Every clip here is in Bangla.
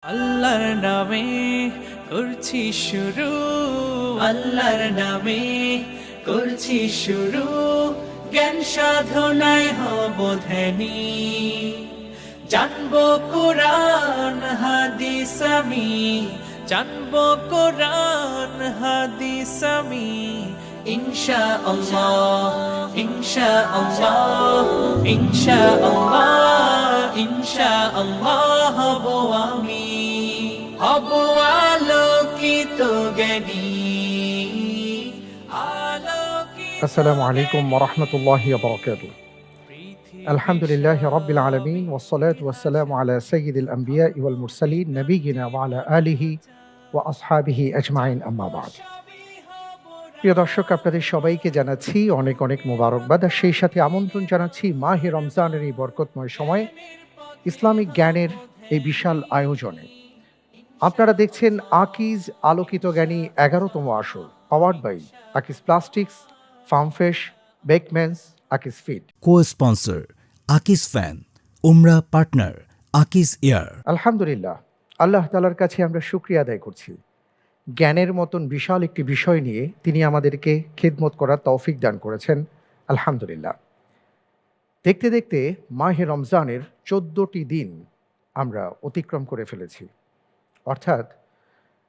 আল্লাহর নামে করছি শুরু, আল্লাহর নামে করছি শুরু, জ্ঞান সাধনায় হব ধ্যানী। জানবো কোরআন হাদিস আমি, জানবো কোরআন হাদিস আমি, ইনশাআল্লাহ ইনশাআল্লাহ ইনশাআল্লাহ ইনশাআল্লাহ হব আমি, হব আলোকিত জ্ঞানী, আলোকিত। আসসালামু আলাইকুম ওয়া রাহমাতুল্লাহি ওয়া বারাকাতুহু। আলহামদুলিল্লাহি রাব্বিল আলামিন ওয়াস সালাতু ওয়াস সালামু আলা সাইয়্যিদিল আমবিয়াই ওয়াল মুরসালিন নবিয়িনা ওয়া আলা আলিহি ওয়া আসহাবিহি আজমাইন, আম্মা বা'দ। প্রিয় দর্শক, আপনাদের সবাইকে জানাচ্ছি অনেক অনেক মোবারকবাদ, আর সেই সাথে আমন্ত্রণ জানাচ্ছি মাহে রমজানের এই বরকতময় সময়ে ইসলামিক জ্ঞানের এই বিশাল আয়োজনে। আপনারা দেখছেন আকিজ আলোকিত জ্ঞানী 11তম আসর, powered by Akij plastics, farm fresh, Bakeman's, Akij feed. Co-sponsor Akij fan, উমরা পার্টনার আকিজ এয়ার। আলহামদুলিল্লাহ, আল্লাহ তাআলার কাছে আমরা শুকরিয়া আদায় করছি। জ্ঞানের মতন বিশাল একটি বিষয় নিয়ে তিনি আমাদেরকে খিদমত করার তৌফিক দান করেছেন, আলহামদুলিল্লাহ। দেখতে দেখতে মাহে রমজানের 14টি দিন আমরা অতিক্রম করে ফেলেছি, অর্থাৎ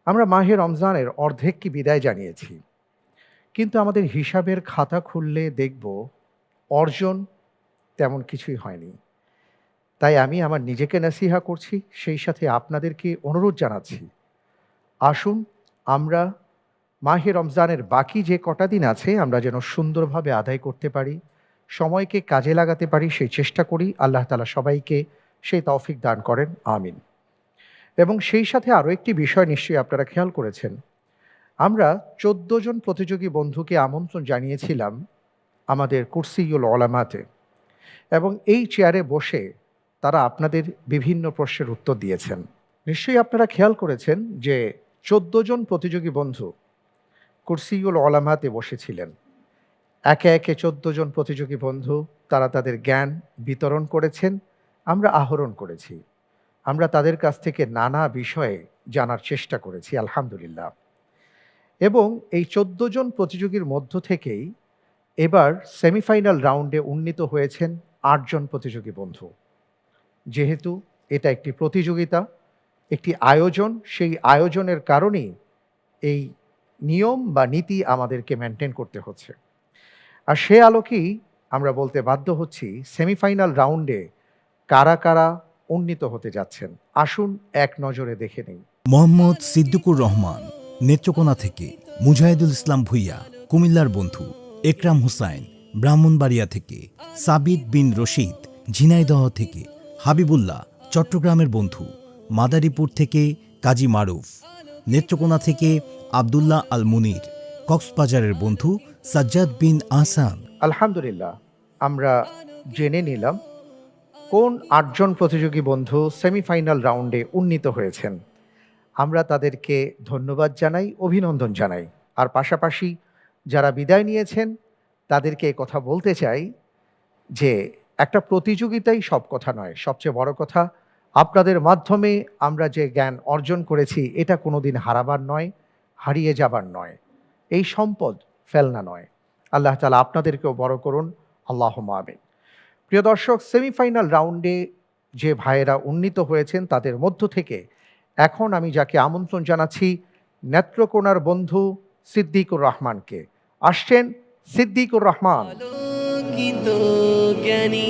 আমরা মাহে রমজানের অর্ধেক কি বিদায় জানিয়েছি। কিন্তু আমাদের হিসাবের খাতা খুললে দেখব অর্জন তেমন কিছুই হয়নি। তাই আমি আমার নিজেকে নাসিহা করছি, সেই সাথে আপনাদেরকে অনুরোধ জানাচ্ছি, আসুন আমরা মাহে রমজানের বাকি যে কটা দিন আছে আমরা যেন সুন্দরভাবে আদায় করতে পারি, সময়কে কাজে লাগাতে পারি, সেই চেষ্টা করি। আল্লাহ তাআলা সবাইকে সেই তৌফিক দান করেন, আমিন। এবং সেই সাথে আরও একটি বিষয় নিশ্চয়ই আপনারা খেয়াল করেছেন, আমরা 14 জন প্রতিযোগী বন্ধুকে আমন্ত্রণ জানিয়েছিলাম আমাদের কুরসিউল উলামাতে, এবং এই চেয়ারে বসে তারা আপনাদের বিভিন্ন প্রশ্নের উত্তর দিয়েছেন। নিশ্চয়ই আপনারা খেয়াল করেছেন যে 14 জন প্রতিযোগী বন্ধু কুরসিউল উলামাতে বসেছিলেন। একে একে 14 জন প্রতিযোগী বন্ধু তারা তাদের জ্ঞান বিতরণ করেছেন, আমরা আহরণ করেছি, আমরা তাদের কাছ থেকে নানা বিষয়ে জানার চেষ্টা করেছি, আলহামদুলিল্লাহ। এবং এই 14 জন প্রতিযোগীর মধ্য থেকেই এবার সেমিফাইনাল রাউন্ডে উন্নীত হয়েছেন 8 জন প্রতিযোগী বন্ধু। যেহেতু এটা একটি প্রতিযোগিতা, একটি আয়োজন, সেই আয়োজনের কারণেই এই নিয়ম বা নীতি আমাদেরকে মেনটেন করতে হচ্ছে। আর সে আলোকেই আমরা বলতে বাধ্য হচ্ছি, সেমিফাইনাল রাউন্ডে কারা কারা উন্নীত হতে যাচ্ছেন, আসুন এক নজরে দেখে নেই। মোহাম্মদ সিদ্দিকুর রহমান নেত্রকোনা থেকে, মুজাহিদুল ইসলাম ভুইয়া কুমিল্লার বন্ধু, একরাম হুসাইন ব্রাহ্মণবাড়িয়া থেকে, সাবিত বিন রশিদ ঝিনাইদহ থেকে, হাবিবুল্লাহ চট্টগ্রামের বন্ধু, মাদারীপুর থেকে কাজী মারুফ, নেত্রকোনা থেকে আবদুল্লাহ আল মুনির, কক্সবাজারের বন্ধু সাজ্জাদ বিন আহসান। আলহামদুলিল্লাহ, আমরা জেনে নিলাম কোন 8 জন প্রতিযোগী বন্ধু সেমিফাইনাল রাউন্ডে উন্নীত হয়েছেন। আমরা তাদেরকে ধন্যবাদ জানাই, অভিনন্দন জানাই। আর পাশাপাশি যারা বিদায় নিয়েছেন তাদেরকে কথা বলতে চাই যে একটা প্রতিযোগিতাই সব কথা নয়, সবচেয়ে বড় কথা আপনাদের মাধ্যমে আমরা যে জ্ঞান অর্জন করেছি এটা কোনোদিন হারাবার নয়, হারিয়ে যাবার নয়, এই সম্পদ ফেলনা নয়। আল্লাহ তাআলা আপনাদেরকেও বড় করুন, আল্লাহুম্মা আমিন। প্রিয় দর্শক, সেমিফাইনাল রাউন্ডে যে ভাইয়েরা উন্নীত হয়েছেন তাদের মধ্য থেকে এখন আমি যাকে আমন্ত্রণ জানাচ্ছি, নেত্রকোনার বন্ধু সিদ্দিকুর রহমানকে। আসছেন সিদ্দিকুর রহমান। আলোকিত জ্ঞানী,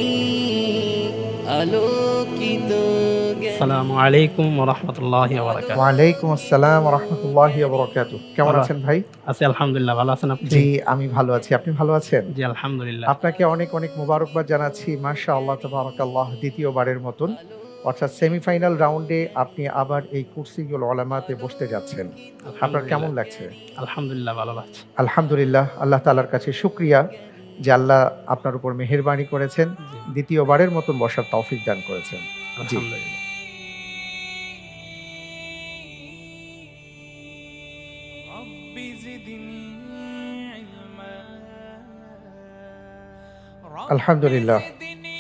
আলোকিত জ্ঞানী। আসসালামু আলাইকুম ওয়া রাহমাতুল্লাহি ওয়া বারাকাতুহু। ওয়ালাইকুম আসসালাম ওয়া রাহমাতুল্লাহি ওয়া বারাকাতুহু। কেমন আছেন ভাই? আছি আলহামদুলিল্লাহ, ভালো আছেন আপনি? জি, আমি ভালো আছি। আপনি ভালো আছেন? জি আলহামদুলিল্লাহ। আপনাকে অনেক অনেক মোবারকবাদ জানাচ্ছি, মাশাআল্লাহ তাবারাকাল্লাহ। দ্বিতীয়বারের মতন, অর্থাৎ সেমিফাইনাল রাউন্ডে আপনি আবার এই কুরসিউল উলামাতে বসতে যাচ্ছেন। আপনার কেমন লাগছে? আলহামদুলিল্লাহ, ভালো লাগছে। আলহামদুলিল্লাহ, আল্লাহ তাআলার কাছে শুকরিয়া যে আল্লাহ আপনার উপর মেহেরবানি করেছেন, দ্বিতীয়বারের মতন বসার তৌফিক দান করেছেন। জি, আলহামদুলিল্লাহ। রব্বি জিদনি ইলমা, আলহামদুলিল্লাহ।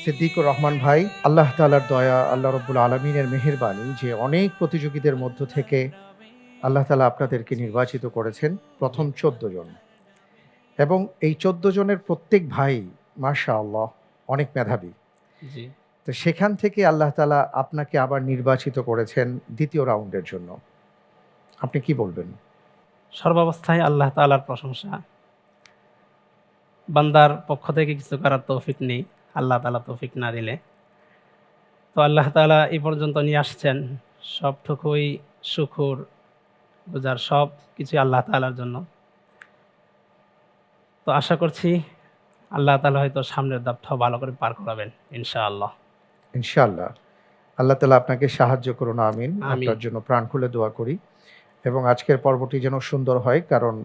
সিদ্দিকুর রহমান ভাই, আল্লাহ তাআলার দয়া, আল্লাহ রব্বুল আলমিনের মেহেরবানি যে অনেক প্রতিযোগীদের মধ্য থেকে আল্লাহ তাআলা আপনাদেরকে নির্বাচিত করেছেন প্রথম 14 জন, এবং এই 14 জনের প্রত্যেক ভাই মাশাআল্লাহ অনেক মেধাবী। জি, তো সেখান থেকে আল্লাহ তাআলা আপনাকে আবার নির্বাচিত করেছেন দ্বিতীয় রাউন্ডের জন্য। আপনি কি বলবেন? সর্বাবস্থায় আল্লাহ তাআলার প্রশংসা। বান্দার পক্ষ থেকে কিছু করার তৌফিক নেই, আল্লাহ তাআলা তৌফিক না দিলে। তো আল্লাহ তাআলা এই পর্যন্ত নিয়ে আসছেন, সবটুকুই শুকর গুজার, সব কিছু আল্লাহ তাআলার জন্য। তো আশা করছি আল্লাহ তাআলা হয়তো সামনের ধাপটাও ভালো করে পার করাবেন ইনশাআল্লাহ। ইনশাআল্লাহ আল্লাহ তাআলা আপনাকে সাহায্য করুন, আমিন। আমিন। আপনার জন্য প্রাণ খুলে দোয়া করি, এবং আজকের পর্বটি যেন সুন্দর হয়, কারণ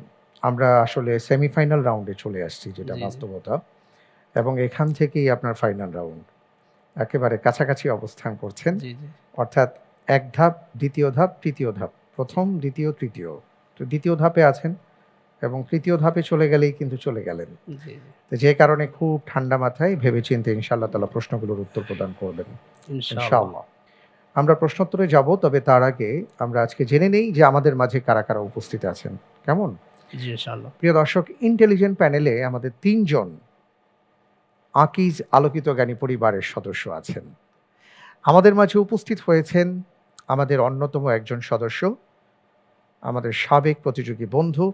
আমরা আসলে সেমিফাইনাল রাউন্ডে চলে আসছি, যেটা জি, জি। বাস্তবতা, এবং এখান থেকেই আপনার ফাইনাল রাউন্ড। একেবারে কাছাকাছি অবস্থান করছেন, জি, জি, অর্থাৎ এক ধাপ, দ্বিতীয় ধাপ, তৃতীয় ধাপ, প্রথম, দ্বিতীয়, তৃতীয়। তো দ্বিতীয় ধাপে আছেন, এবং তৃতীয় ধাপে চলে গেলেই কিন্তু চলে গেলেন। জি, জি। তো যে কারণে খুব ঠান্ডা মাথায় ভেবেচিন্তে ইনশাআল্লাহ তাআলা প্রশ্নগুলোর উত্তর প্রদান করবেন ইনশাআল্লাহ। ইনশাআল্লাহ। আমরা প্রশ্নোত্তরে যাব, তবে তার আগে আমরা আজকে জেনে নেই যে আমাদের মাঝে কারা কারা উপস্থিত আছেন। কেমন? জি, ইনশাআল্লাহ। প্রিয় দর্শক, ইন্টেলিজেন্ট প্যানেলে আমাদের 3 জন আকিজ আলোকিত জ্ঞানী পরিবারের সদস্য আছেন। আমাদের মাঝে উপস্থিত হয়েছেন আমাদের অন্যতম একজন সদস্য, আমাদের সাবেক প্রতিযোগী বন্ধু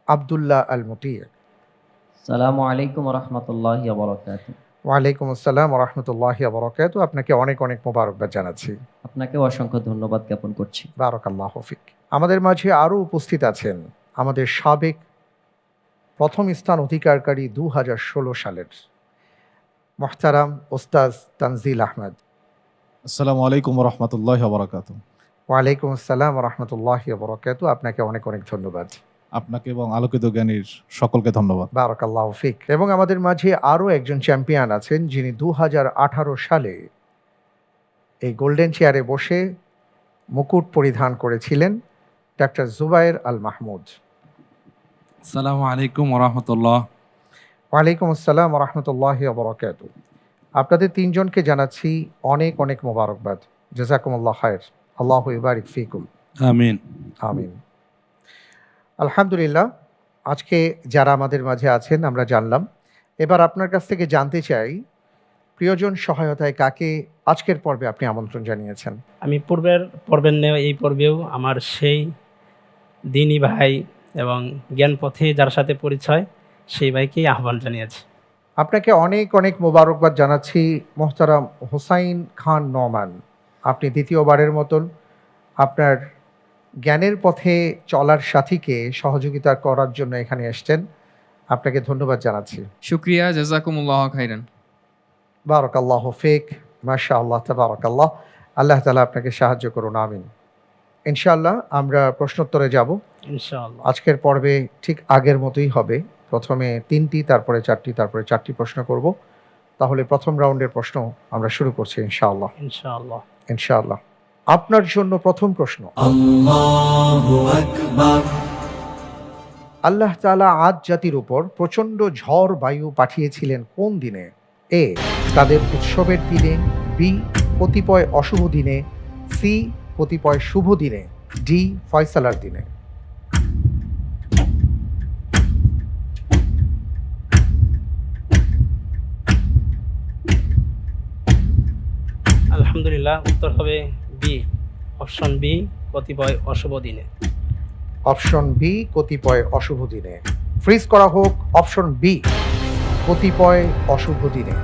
আব্দুল্লাহ আল মুতিয়। সালামু আলাইকুম রহমতুল্লাহি বারাকাতু। ওয়ালাইকুম আসসালাম ওয়া রাহমাতুল্লাহি ওয়া বারাকাতুহু। আপনাকে অনেক অনেক মোবারকবাদ জানাচ্ছি। আপনাকেও অসংখ্য ধন্যবাদ জ্ঞাপন করছি। বারাকাল্লাহু ফিক। আমাদের মাঝে আরও উপস্থিত আছেন আমাদের সাবেক প্রথম স্থান অধিকারকারী 2016 সালের মোহতারাম ওস্তাজ তানজিল আহমেদ। আসসালামু আলাইকুম রহমতুল্লাহ বারাকাত। ওয়ালাইকুম আসসালাম ওয়া রাহমাতুল্লাহি ওয়া বারাকাতুহু। আপনাকে অনেক অনেক ধন্যবাদ। আপনাকে এবং আলোকিত জ্ঞানীর সকলকে ধন্যবাদ। বারাকাল্লাহু ফিক। এবং আমাদের মাঝে আরও একজন চ্যাম্পিয়ন আছেন, যিনি 2018 সালে এই গোল্ডেন চেয়ারে বসে মুকুট পরিধান করেছিলেন, ডাক্তার জুবায়ের আল মাহমুদ। আসসালামু আলাইকুম ওরহমতুল্লাহ। ওয়ালাইকুম আসসালাম ওয়া রাহমাতুল্লাহি ওয়া বারাকাতুহু। আপনাদের 3 জনকে জানাচ্ছি অনেক অনেক মোবারকবাদ। জাযাকুমুল্লাহ খায়র। আল্লাহু ইবারিক ফিকুম। আমিন। আমিন। আলহামদুলিল্লাহ, আজকে যারা আমাদের মাঝে আছেন আমরা জানলাম। এবার আপনার কাছ থেকে জানতে চাই, প্রিয়জন সহায়তায় কাকে আজকের পর্বে আপনি আমন্ত্রণ জানিয়েছেন? আমি পর্বের নেওয়া এই পর্বেও আমার সেই দিনী ভাই এবং জ্ঞান পথে যার সাথে পরিচয়, সেই ভাইকেই আহ্বান জানিয়েছি। আপনাকে অনেক অনেক মোবারকবাদ জানাচ্ছি মোহতারাম হোসাইন খান নোমান। আপনি দ্বিতীয়বারের মতন আপনার জ্ঞানের পথে চলার সাথীকে সহযোগিতা করার জন্য এখানে এসেছেন। আপনাকে ধন্যবাদ জানাচ্ছি। শুক্রিয়া, জাযাকুমুল্লাহ খাইরান। বারাকাল্লাহু ফিক। মাশাআল্লাহ, তাবারাকাল্লাহ। আল্লাহ তাআলা আপনাকে সাহায্য করুন, আমিন। ইনশাআল্লাহ আমরা প্রশ্নোত্তরে যাব। ইনশাআল্লাহ। আজকের পর্বে ঠিক আগের মতোই হবে, প্রথমে 3টি, তারপরে 4টি, তারপরে 4টি প্রশ্ন করব। তাহলে প্রথম রাউন্ডের প্রশ্ন আমরা শুরু করছি ইনশাআল্লাহ। ইনশাআল্লাহ। ইনশাআল্লাহ। আপনার জন্য প্রথম প্রশ্ন। আল্লাহ তাআলা আদ জাতির উপর প্রচণ্ড ঝড় বায়ু পাঠিয়েছিলেন কোন দিনে? এ, তাদের উৎসবের দিনে, বি, কতিপয় অশুভ দিনে, সি, কতিপয় শুভ দিনে, ডি, ফয়সালার দিনে। আলহামদুলিল্লাহ, উত্তর হবে বি, অপশন বি, কতিপয় অশুভ দিনে। অপশন বি, কতিপয় অশুভ দিনে। ফ্রিজ করা হোক অপশন বি, কতিপয় অশুভ দিনে।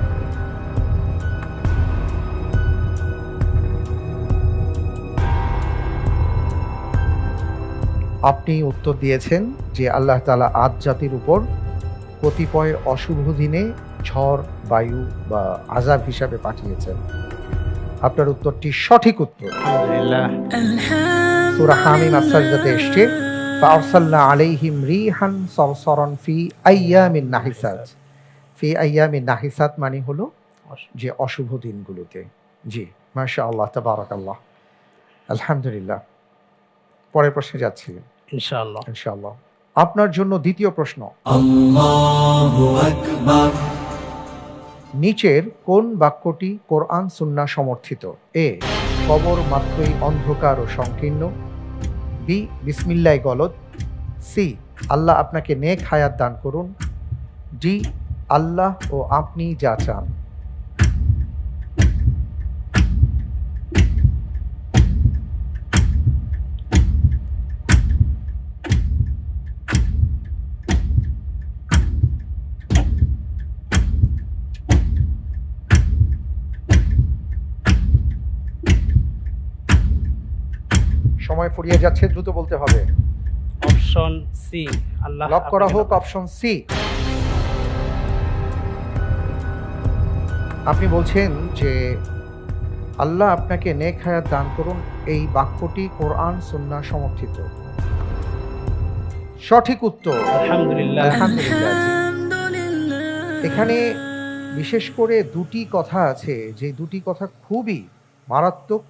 আপনি উত্তর দিয়েছেন যে আল্লাহ তাআলা আদ জাতির উপর কতিপয় অশুভ দিনে ঝড় বায়ু বা আযাব হিসাবে পাঠিয়েছেন। আপনার উত্তরটি সঠিক উত্তর। আলহামদুলিল্লাহ। সূরা হামিম আস-সাজদাতে এসেছে, ফাআরসালনা আলাইহিম রিহান সারসারান ফি আইয়ামিন নাহিসাত। ফি আইয়ামিন নাহিসাত মানে হলো যে অশুভ দিনগুলোতে। জি, মাশাআল্লাহ, তাবারাকাল্লাহ। আলহামদুলিল্লাহ। পরের প্রশ্নে যাচ্ছি ইনশাআল্লাহ। ইনশাআল্লাহ। আপনার জন্য দ্বিতীয় প্রশ্ন। নিচের কোন বাক্যটি কোরআন সুন্নাহ সমর্থিত? এ, কবর মাত্রই অন্ধকার ও সংকীর্ণ, বি, বিসমিল্লাহ গলদ, সি, আল্লাহ আপনাকে নেক হায়াত দান করুন, ডি, আল্লাহ ও আপনি যা চান। সময় ফুরিয়ে যাচ্ছে, দ্রুত বলতে হবে। অপশন সি, আল্লাহ লক করা আপনাকে হোক দান। Option C. আপনি বলছেন যে আল্লাহ আপনাকে নেক হায়াত দান করুন, এই বাক্যটি কোরআন সুন্নাহ সমর্থিত। সঠিক উত্তর আলহামদুলিল্লাহ। আলহামদুলিল্লাহ। এখানে বিশেষ করে দুটি কথা আছে, যে দুটি কথা খুবই মারাত্মক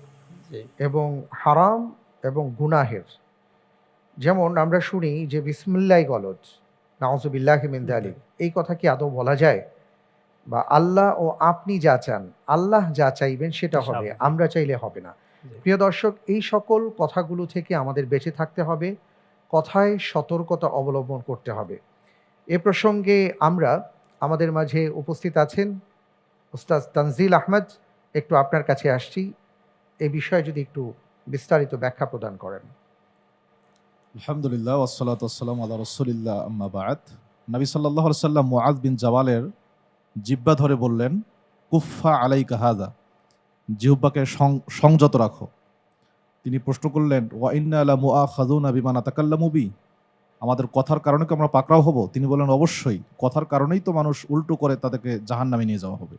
জি। এবং হারাম এবং গুনাহের। যেমন আমরা শুনি যে বিসমিল্লাহ গলদ, নাউজুবিল্লাহি মিন যালিক, এই কথা কি আদৌ বলা যায়? বা আল্লাহ ও আপনি যা চান, আল্লাহ যা চাইবেন সেটা হবে, ইনশাআল্লাহ। আমরা চাইলে হবে না। জি। প্রিয় দর্শক, এই সকল কথাগুলো থেকে আমাদের বেঁচে থাকতে হবে, কথায় সতর্কতা অবলম্বন করতে হবে। এ প্রসঙ্গে আমরা আমাদের মাঝে উপস্থিত আছেন উস্তাদ তানজিল আহমদ, একটু আপনার কাছে আসছি, এই বিষয়ে যদি একটু বিস্তারিত ব্যাখ্যা প্রদান করেন। আলহামদুলিল্লাহ ওয়াসসালাতু ওয়াসসালামু আলা রাসূলিল্লাহ আম্মা বা'দ। নবী সাল্লাল্লাহু আলাইহি সাল্লাম মুআয বিন জাবালের জিহ্বা ধরে বললেন, কুফা আলাইকা হাযা, জিহ্বাকে সংযত রাখো। তিনি প্রশ্ন করলেন, ওয়া ইন্না লা মুআখাযুনা বিমা নাতাকাল্লামু বি, আমাদের কথার কারণে কি আমরা পাকড়াও হব? তিনি বলেন, অবশ্যই, কথার কারণেই তো মানুষ উল্টো করে তাদেরকে জাহান্নামে নিয়ে যাওয়া হবে।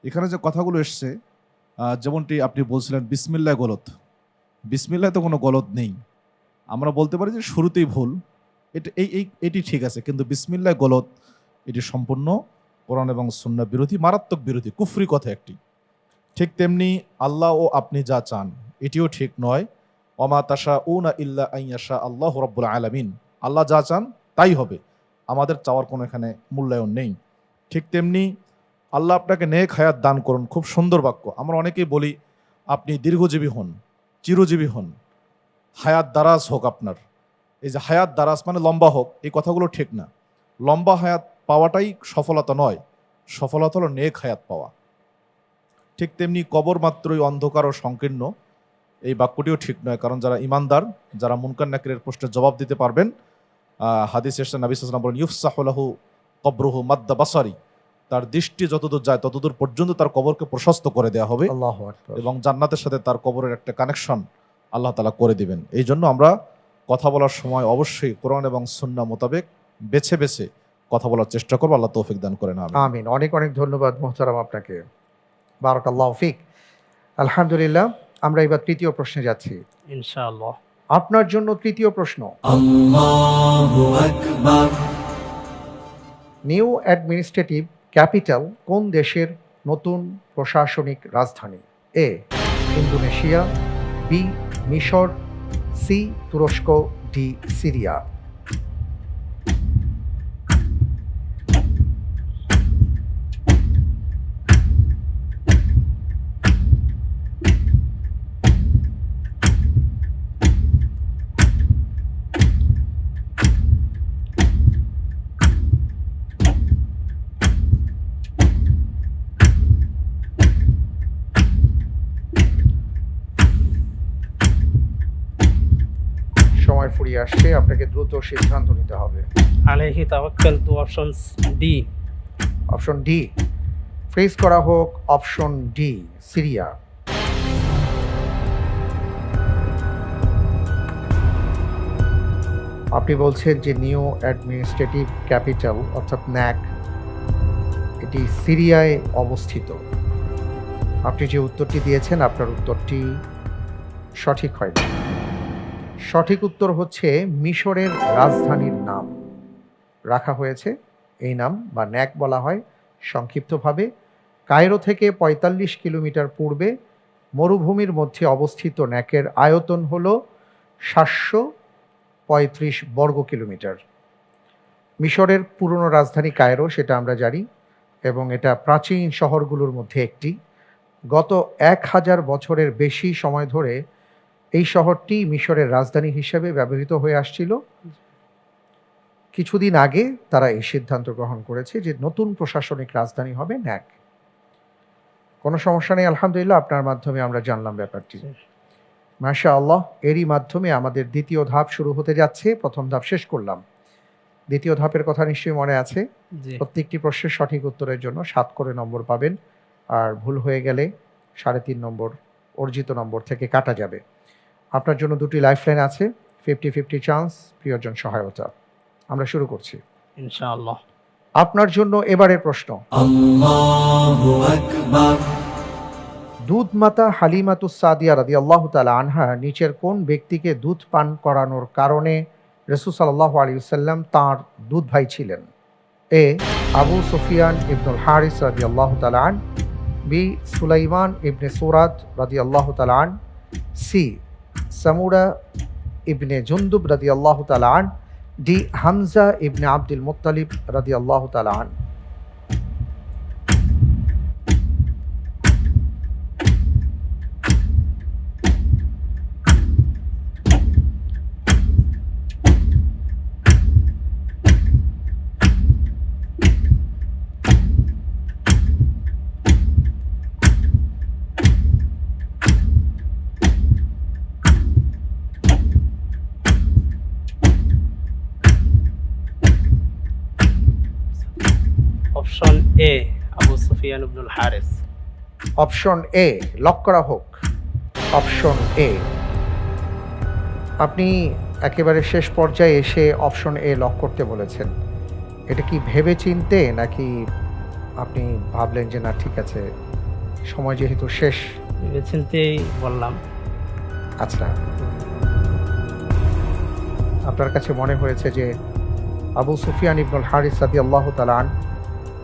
এখানে যে কথাগুলো এসছে, যেমনটি আপনি বলছিলেন বিসমিল্লাহ গলত, বিসমিল্লাহ তো কোনো গলত নেই। আমরা বলতে পারি যে শুরুতেই ভুল, এটি ঠিক আছে, কিন্তু বিসমিল্লাহ গলত এটি সম্পূর্ণ কোরআন এবং সুন্নাহ বিরোধী, মারাত্মক বিরোধী, কুফরি কথা একটি। ঠিক তেমনি আল্লাহ ও আপনি যা চান, এটিও ঠিক নয়। ওমা তাশাউনা ইল্লা আইয়াশা আল্লাহু রাব্বুল আলামিন, আল্লাহ যা চান তাই হবে, আমাদের চাওয়ার কোনো এখানে মূল্যায়ন নেই। ঠিক তেমনি আল্লাহ আপনাকে নেক হায়াত দান করুন, খুব সুন্দর বাক্য। আমরা অনেকেই বলি আপনি দীর্ঘজীবী হন, চিরজীবী হন, হায়াত দারাজ হোক আপনার। এই যে হায়াত দারাজ মানে লম্বা হোক, এই কথাগুলো ঠিক না। লম্বা হায়াত পাওয়াটাই সফলতা নয়, সফলতা হলো নেক হায়াত পাওয়া। ঠিক তেমনি কবর মাত্রই অন্ধকার ও সংকীর্ণ, এই বাক্যটিও ঠিক নয়, কারণ যারা ইমানদার, যারা মুনকার নাকিরের প্রশ্নের জবাব দিতে পারবেন, হাদিস এসে নবী সাল্লাল্লাহু আলাইহি ওয়াসাল্লাম বলেন, ইউফসাহু লাহু কবরুহু মাদ্দা বাসারি, তার দৃষ্টি যতদূর যায় ততদূর পর্যন্ত তার কবরকে প্রশস্ত করে দেওয়া হবে, আল্লাহু আকবার। এবং জান্নাতের সাথে তার কবরের একটা কানেকশন আল্লাহ তাআলা করে দিবেন। এই জন্য আমরা কথা বলার সময় অবশ্যই কোরআন এবং সুন্নাহ মোতাবেক বেছে বেছে কথা বলার চেষ্টা করবো। আল্লাহ তৌফিক দান করেন, আমিন। আমিন। অনেক অনেক ধন্যবাদ মোহতারাম আপনাকে, বারাকাল্লাহু ফিক। আলহামদুলিল্লাহ, আমরা এবার তৃতীয় প্রশ্নে যাচ্ছি। ইনশাআল্লাহ। আপনার জন্য তৃতীয় প্রশ্ন, নিউ অ্যাডমিনিস্ট্রেটিভ ক্যাপিটাল কোন দেশের নতুন প্রশাসনিক রাজধানী? এ, ইন্দোনেশিয়া, বি, মিশর, সি, তুরস্ক, ডি, সিরিয়া। সময় ফুরিয়ে আসছে, আপনাকে দ্রুত সিদ্ধান্ত নিতে হবে। আলাইহি তাওয়াক্কালতু, option D. Option D freeze করা হোক, অপশন ডি, সিরিয়া। আপনি বলছেন যে নিউ অ্যাডমিনিস্ট্রেটিভ ক্যাপিটাল অর্থাৎ ন্যাক এটি সিরিয়ায় অবস্থিত। আপনি যে উত্তরটি দিয়েছেন, আপনার উত্তরটি সঠিক হয়নি। সঠিক উত্তর হচ্ছে মিশরের রাজধানীর নাম রাখা হয়েছে, এই নাম বা ন্যাক বলা হয় সংক্ষিপ্তভাবে। কায়রো থেকে ৪৫ কিলোমিটার পূর্বে মরুভূমির মধ্যে অবস্থিত ন্যাকের আয়তন হল ৭৩৫ বর্গ কিলোমিটার। মিশরের পুরনো রাজধানী কায়রো, সেটা আমরা জানি। এবং এটা প্রাচীন শহরগুলোর মধ্যে একটি। গত 1000 বছরের বেশি সময় ধরে এই শহরটি মিশরের রাজধানী হিসেবে ব্যবহৃত হয়ে আসছিল। কিছুদিন আগে তারা এই সিদ্ধান্ত গ্রহণ করেছে যে নতুন প্রশাসনিক রাজধানী হবে ন্যাক। কোনো সমস্যা নেই, আলহামদুলিল্লাহ, আপনার মাধ্যমে আমরা জানলাম ব্যাপারটি। মাশাআল্লাহ, এরই মাধ্যমে আমাদের দ্বিতীয় ধাপ শুরু হতে যাচ্ছে। প্রথম ধাপ শেষ করলাম, দ্বিতীয় ধাপের কথা নিশ্চয়ই মনে আছে। জি প্রত্যেকটি প্রশ্নের সঠিক উত্তরের জন্য 7 করে নম্বর পাবেন, আর ভুল হয়ে গেলে 3.5 নম্বর অর্জিত নম্বর থেকে কাটা যাবে। আপনার জন্য 2টি লাইফলাইন আছে, 50-50 চান্স, প্রিয়জন সহায়তা। আমরা শুরু করছি। ইনশাআল্লাহ। আপনার জন্য এবারের প্রশ্ন। দুধ মাতা হালিমাতুস সাদিয়া রাদিয়াল্লাহু তাআলা আনহা নিচের কোন ব্যক্তিকে দুধ পান করানোর কারণে রাসূল সাল্লাল্লাহু আলাইহি ওয়াসাল্লাম তাঁর দুধ ভাই ছিলেন? এ আবু সুফিয়ান ইবনুল হারিস রাদিয়াল্লাহু তাআলা আন, বি সুলাইমান ইবনে সুরাদ রাদিয়াল্লাহু তাআলা আন, সি সামুরা ইবনে জুনদুব রাদিয়াল্লাহু তাআলা আন, ডি হামজা ইবনে আব্দুল মুত্তালিব রাদিয়াল্লাহু তাআলা আন। অপশন এ আবু সুফিয়ান ইবনুল হারিস। অপশন এ লক করা হোক। অপশন এ, আপনি একেবারে শেষ পর্যায়ে এসে অপশন এ লক করতে বলেছেন। এটা কি ভেবে চিনতে, নাকি আপনি ভাবলেন যে না ঠিক আছে, সময় যেহেতু শেষ? ভেবেচিন্তেই বললাম। আচ্ছা, আপনার কাছে মনে হয়েছে যে আবু সুফিয়ান ইবনুল হারিস রাদিয়াল্লাহু তাআলা আন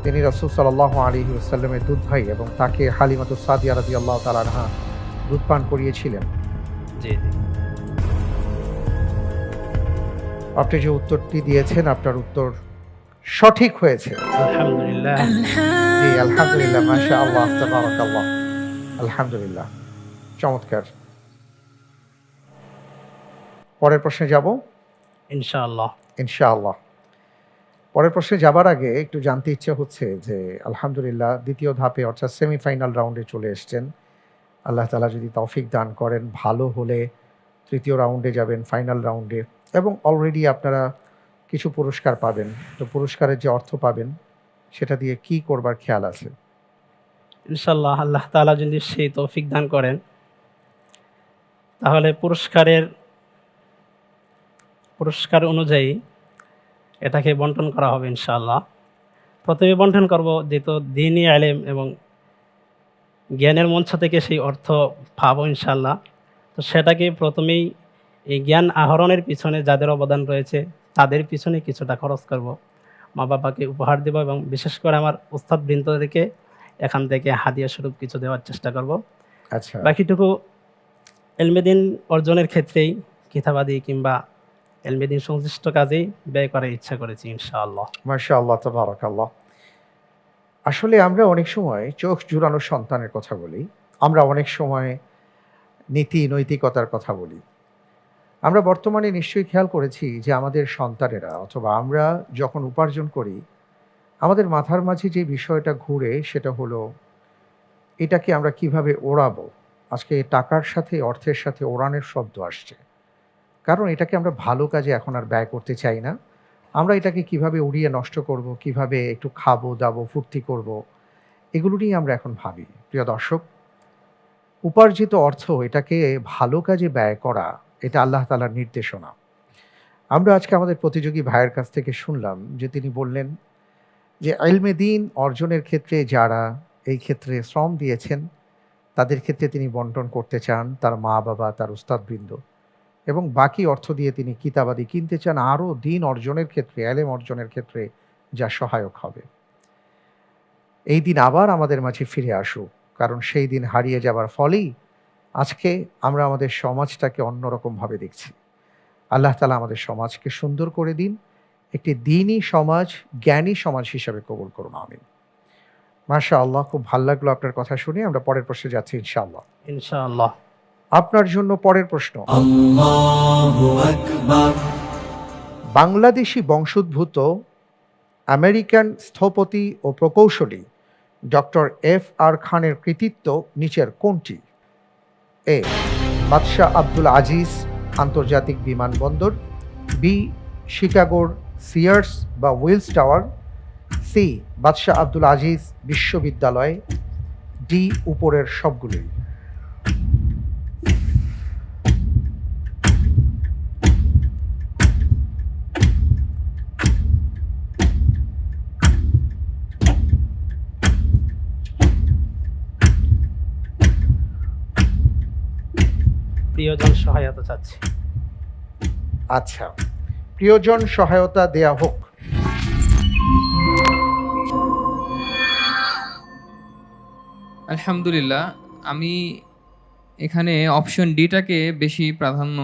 তিনি রাসূল সাল্লাল্লাহু আলাইহি ওয়াসাল্লামের দুধ ভাই এবং তাকে হালিমাতুস সাদিয়া রাদিয়াল্লাহু তাআলা আনহা দুধ পান করিয়েছিলেন। জি জি আপনি যে উত্তরটি দিয়েছেন, আপনার উত্তর সঠিক হয়েছে। আলহামদুলিল্লাহ। জি আলহামদুলিল্লাহ, মাশাআল্লাহ, তাবারাকাল্লাহ, আলহামদুলিল্লাহ, চমৎকার। পরের প্রশ্নে যাব ইনশাআল্লাহ। ইনশাআল্লাহ। পরের প্রশ্নে যাবার আগে একটু জানতে ইচ্ছে হচ্ছে যে আলহামদুলিল্লাহ দ্বিতীয় ধাপে অর্থাৎ সেমিফাইনাল রাউন্ডে চলে এসেছেন। আল্লাহ তাআলা যদি তৌফিক দান করেন, ভালো হলে তৃতীয় রাউন্ডে যাবেন, ফাইনাল রাউন্ডে, এবং অলরেডি আপনারা কিছু পুরস্কার পাবেন। তো পুরস্কারের যে অর্থ পাবেন সেটা দিয়ে কি করবার খেয়াল আছে? ইনশাআল্লাহ আল্লাহ তাআলা যদি সেই তৌফিক দান করেন, তাহলে পুরস্কার অনুযায়ী এটাকে বন্টন করা হবে ইনশাআল্লাহ। প্রথমে বন্টন করব যেহেতু দ্বীনি ইলম এবং জ্ঞানের মঞ্চ থেকে সেই অর্থ পাবো ইনশাআল্লাহ। তো সেটাকে প্রথমেই এই জ্ঞান আহরণের পিছনে যাদের অবদান রয়েছে তাদের পিছনে কিছুটা খরচ করব, মা বাবাকে উপহার দেব, এবং বিশেষ করে আমার উস্তাদ বৃন্দদেরকে এখান থেকে হাদিয়া স্বরূপ কিছু দেওয়ার চেষ্টা করব। আচ্ছা, বাকিটুকু এলমেদিন অর্জনের ক্ষেত্রেই কিতাবাদি কিংবা এলমেদিন সংশ্লিষ্ট কাজেই ব্যয় করার ইচ্ছা করেছি ইনশাআল্লাহ। মাশাআল্লাহ, তাবারাকাল্লাহ। আসলে আমরা অনেক সময় চোখ জুড়ানো সন্তানের কথা বলি, আমরা অনেক সময় নীতি নৈতিকতার কথা বলি। আমরা বর্তমানে নিশ্চয়ই খেয়াল করেছি যে আমাদের সন্তানেরা অথবা আমরা যখন উপার্জন করি, আমাদের মাথার মাঝে যে বিষয়টা ঘুরে সেটা হলো এটাকে আমরা কিভাবে ওড়াবো। আজকে টাকার সাথে, অর্থের সাথে ওড়ানের শব্দ আসছে, কারণ এটাকে আমরা ভালো কাজে এখন আর ব্যয় করতে চাই না। আমরা এটাকে কিভাবে উড়িয়ে নষ্ট করব, কিভাবে একটু খাবো দাবো ফুর্তি করব, এগুলো নিয়ে আমরা এখন ভাবি। প্রিয় দর্শক, উপার্জিত অর্থ এটাকে ভালো কাজে ব্যয় করা, এটা আল্লাহ তাআলার নির্দেশনা। আমরা আজকে আমাদের প্রতিযোগী ভাইয়ের কাছ থেকে শুনলাম যে তিনি বললেন যে ইলমে দ্বীন অর্জনের ক্ষেত্রে যারা এই ক্ষেত্রে শ্রম দিয়েছেন তাদের ক্ষেত্রে তিনি বন্টন করতে চান, তার মা বাবা, তার উস্তাদবৃন্দ, এবং বাকি অর্থ দিয়ে তিনি কিতাবাদি কিনতে চান আরও দ্বীন অর্জনের ক্ষেত্রে, ইলম অর্জনের ক্ষেত্রে যা সহায়ক হবে। এই দিন আবার আমাদের মাঝে ফিরে আসুক, কারণ সেই দিন হারিয়ে যাবার ফলেই আজকে আমরা আমাদের সমাজটাকে অন্যরকমভাবে দেখছি। আল্লাহ তাআলা আমাদের সমাজকে সুন্দর করে দিন, একটি দ্বীনি সমাজ, জ্ঞানী সমাজ হিসাবে কবুল করুন, আমিন। মাশাআল্লাহ, খুব ভালো লাগলো আপনার কথা শুনে। আমরা পরের প্রশ্নে যাচ্ছি ইনশাআল্লাহ। ইনশাআল্লাহ। আপনার জন্য পরের প্রশ্ন, বাংলাদেশি বংশোদ্ভূত আমেরিকান স্থপতি ও প্রকৌশলী ডক্টর এফ.আর. খানের কৃতিত্ব নিচের কোনটি? এ, বাদশাহ আব্দুল আজিজ আন্তর্জাতিক বিমানবন্দর, বি, শিকাগোর সিয়ার্স বা উইলস টাওয়ার, সি, বাদশাহ আব্দুল আজিজ বিশ্ববিদ্যালয়, ডি, উপরের সবগুলোই। প্রিয়জন সহায়তা চাচ্ছি। আচ্ছা, প্রিয়জন সহায়তা দেয়া হোক। আলহামদুলিল্লাহ, আমি এখানে অপশন ডিটাকে বেশি প্রাধান্য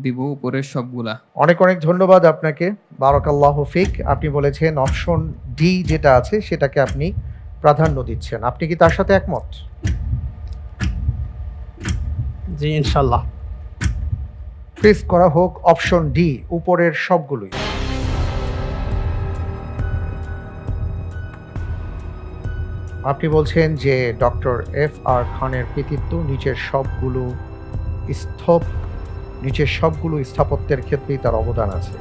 দিব উপরের সবগুলা। অনেক অনেক ধন্যবাদ আপনাকে, বারাকাল্লাহু ফিক। আপনি বলেছেন অপশন ডি যেটা আছে সেটাকে আপনি প্রাধান্য দিচ্ছেন। আপনি কি তার সাথে একমত? জি ইনশাআল্লাহ। প্রেস করা হোক অপশন ডি, উপরের সবগুলোই। আপনি বলছেন যে ডক্টর এফ.আর. খানের কৃতিত্ব নিচের সবগুলো স্থাপত্যের ক্ষেত্রেই তার অবদান আছে।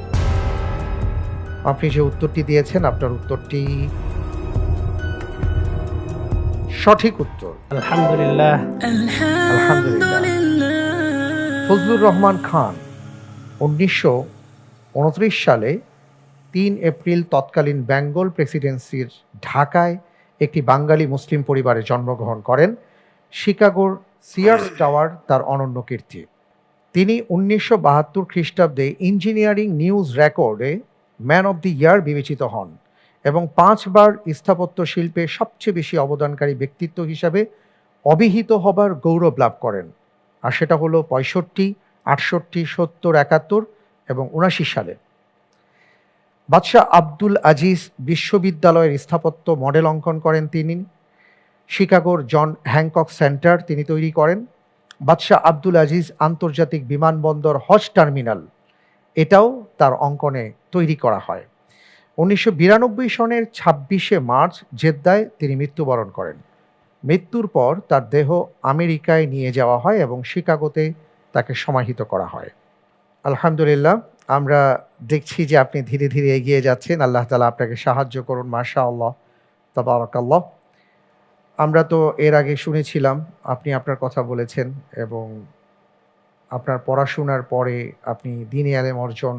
আপনি যে উত্তরটি দিয়েছেন আপনার উত্তরটি সঠিক উত্তর। আলহামদুলিল্লাহ। আলহামদুলিল্লাহ। ফজলুর রহমান খান 1929 সালে 3 এপ্রিল তৎকালীন বেঙ্গল প্রেসিডেন্সির ঢাকায় একটি বাঙালি মুসলিম পরিবারে জন্মগ্রহণ করেন। শিকাগোর সিয়ার্স টাওয়ার তার অনন্য কীর্তি। তিনি 1972 খ্রিস্টাব্দে ইঞ্জিনিয়ারিং নিউজ রেকর্ডে ম্যান অব দি ইয়ার বিবেচিত হন এবং 5 বার স্থাপত্য শিল্পে সবচেয়ে বেশি অবদানকারী ব্যক্তিত্ব হিসাবে অভিহিত হবার গৌরব লাভ করেন। আর সেটা হলো 65, 68, 70, 71 এবং 79 সালে। বাদশাহ আব্দুল আজিজ বিশ্ববিদ্যালয়ের স্থাপত্য মডেল অঙ্কন করেন তিনি। শিকাগোর জন হ্যাংকক সেন্টার তিনি তৈরি করেন। বাদশাহ আব্দুল আজিজ আন্তর্জাতিক বিমানবন্দর হজ টার্মিনাল, এটাও তার অঙ্কনে তৈরি করা হয়। 1992 সনের 26শে মার্চ জেদ্দায় তিনি মৃত্যুবরণ করেন। মৃত্যুর পর তার দেহ আমেরিকায় নিয়ে যাওয়া হয় এবং শিকাগোতে তাকে সমাহিত করা হয়। আলহামদুলিল্লাহ, আমরা দেখছি যে আপনি ধীরে ধীরে এগিয়ে যাচ্ছেন। আল্লাহ তাআলা আপনাকে সাহায্য করুন। মাশাআল্লাহ, তাবারাকাল্লাহ। আমরা তো এর আগে শুনেছিলাম আপনি আপনার কথা বলেছেন এবং আপনার পড়াশোনার পরে আপনি দ্বীনি ইলম অর্জন,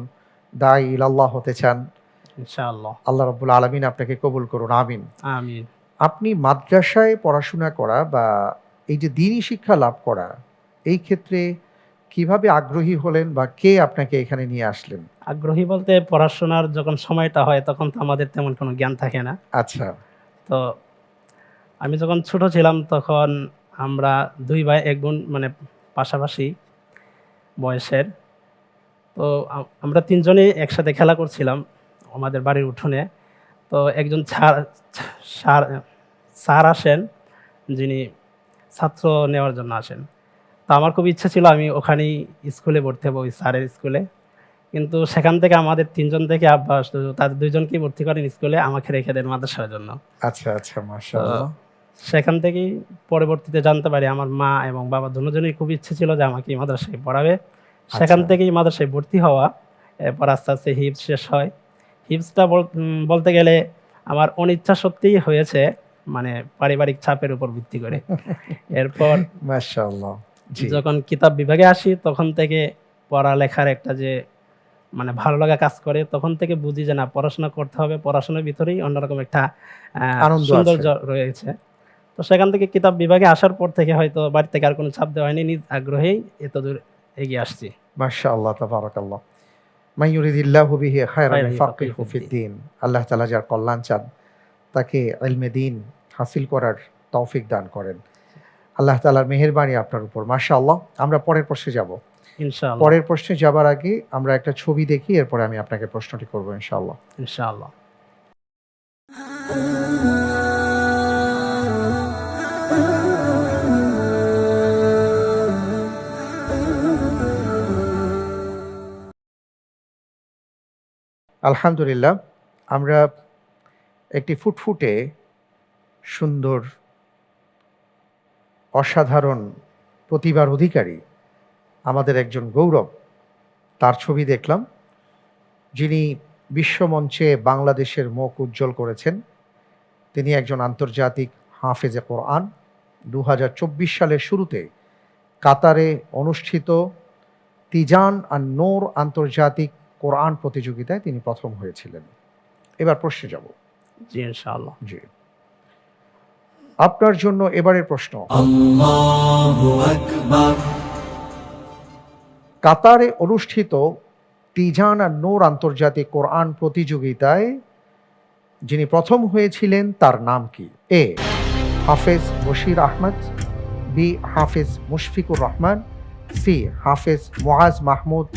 দাঈ ইলাল্লাহ হতে চান। ইনশাআল্লাহ। আল্লাহ রাব্বুল আলামিন আপনাকে কবুল করুন, আমিন। আমিন। আপনি মাদ্রাসায় পড়াশোনা করা বা এই যে দ্বীনি শিক্ষা লাভ করা, এই ক্ষেত্রে কিভাবে আগ্রহী হলেন বা কে আপনাকে এখানে নিয়ে আসলেন? আগ্রহী বলতে পড়াশোনার যখন সময়টা হয় তখন তো আমাদের তেমন কোনো জ্ঞান থাকে না। আচ্ছা, তো আমি যখন ছোট ছিলাম তখন আমরা 2 ভাই 1 বোন, মানে পাশাপাশি বয়সের। তো আমরা 3 জনই একসাথে খেলা করছিলাম আমাদের বাড়ির উঠোনে। তো একজন স্যার আসেন, যিনি ছাত্র নেওয়ার জন্য আসেন। তো আমার খুব ইচ্ছা ছিল আমি ওখানেই স্কুলে ভর্তি হবো, ওই স্যারের স্কুলে। কিন্তু সেখান থেকে আমাদের 3 জন থেকে আব্বা তাদের 2 জনকেই ভর্তি করেন স্কুলে, আমাকে রেখে দেন মাদ্রাসার জন্য। আচ্ছা, আচ্ছা, মাশাআল্লাহ। সেখান থেকেই পরবর্তীতে জানতে পারি আমার মা এবং বাবা দুজনেই খুব ইচ্ছে ছিল যে আমাকে মাদ্রাসায় পড়াবে। সেখান থেকেই মাদ্রাসায় ভর্তি হওয়া। এরপর আস্তে আস্তে হিফজ শেষ হয়। হিফজটা বলতে গেলে আমার অনিচ্ছা সত্যিই হয়েছে, মানে পারিবারিক চাপের উপর ভিত্তি করে। এরপর মাশাআল্লাহ। জি, যখন কিতাব বিভাগে আসি তখন থেকে পড়ালেখার একটা যে মানে ভালো লাগা কাজ করে, তখন থেকে বুঝি যে না, পড়াশোনা করতে হবে। পড়াশোনার ভিতরেই অন্যরকম একটা আনন্দ সৌন্দর্য আছে। রয়েছে। তো সেখান থেকে কিতাব বিভাগে আসার পর থেকে হয়তো বাড়ি থেকে আর কোনো চাপ দেওয়া হয়নি, নিজ আগ্রহেই এতদূর এগিয়ে আসছি। মাশাআল্লাহ, তাবারাকাল্লাহ। মান ইউরিদিল্লাহু বিহি খায়রান খায়রান ইউফাক্কিহু ইউফাক্কিহু ফিদ্দীন। আল্লাহ তাআলা যার কল্যাণ চান তাকে ইলমে দ্বীন হাসিল করার তৌফিক দান করেন। আল্লাহ তাআলার মেহেরবানি আপনার উপর। মাশাআল্লাহ। আমরা পরের প্রশ্নে যাব। ইনশাআল্লাহ। পরের প্রশ্নে যাবার আগে আমরা একটা ছবি দেখি, এরপরে আমি আপনাকে প্রশ্নটি করব ইনশাআল্লাহ। ইনশাআল্লাহ। আলহামদুলিল্লাহ, আমরা একটি ফুটফুটে সুন্দর অসাধারণ প্রতিভার অধিকারী আমাদের একজন গৌরব, তার ছবি দেখলাম, যিনি বিশ্বমঞ্চে বাংলাদেশের মুখ উজ্জ্বল করেছেন। তিনি একজন আন্তর্জাতিক হাফেজে কোরআন। 2024 সালের শুরুতে কাতারে অনুষ্ঠিত তিজান আর নূর আন্তর্জাতিক কোরআন প্রতিযোগিতায় তিনি প্রথম হয়েছিলেন। এবার প্রশ্নে যাব। জি ইনশাআল্লাহ। জি, আপনার জন্য এবারের প্রশ্ন, কাতারে অনুষ্ঠিত তিজান আর নূর আন্তর্জাতিক কোরআন প্রতিযোগিতায় যিনি প্রথম হয়েছিলেন তার নাম কি? এ হাফেজ বশির আহমদ, বি হাফেজ মুশফিকুর রহমান, সি হাফেজ মুআজ মাহমুদ,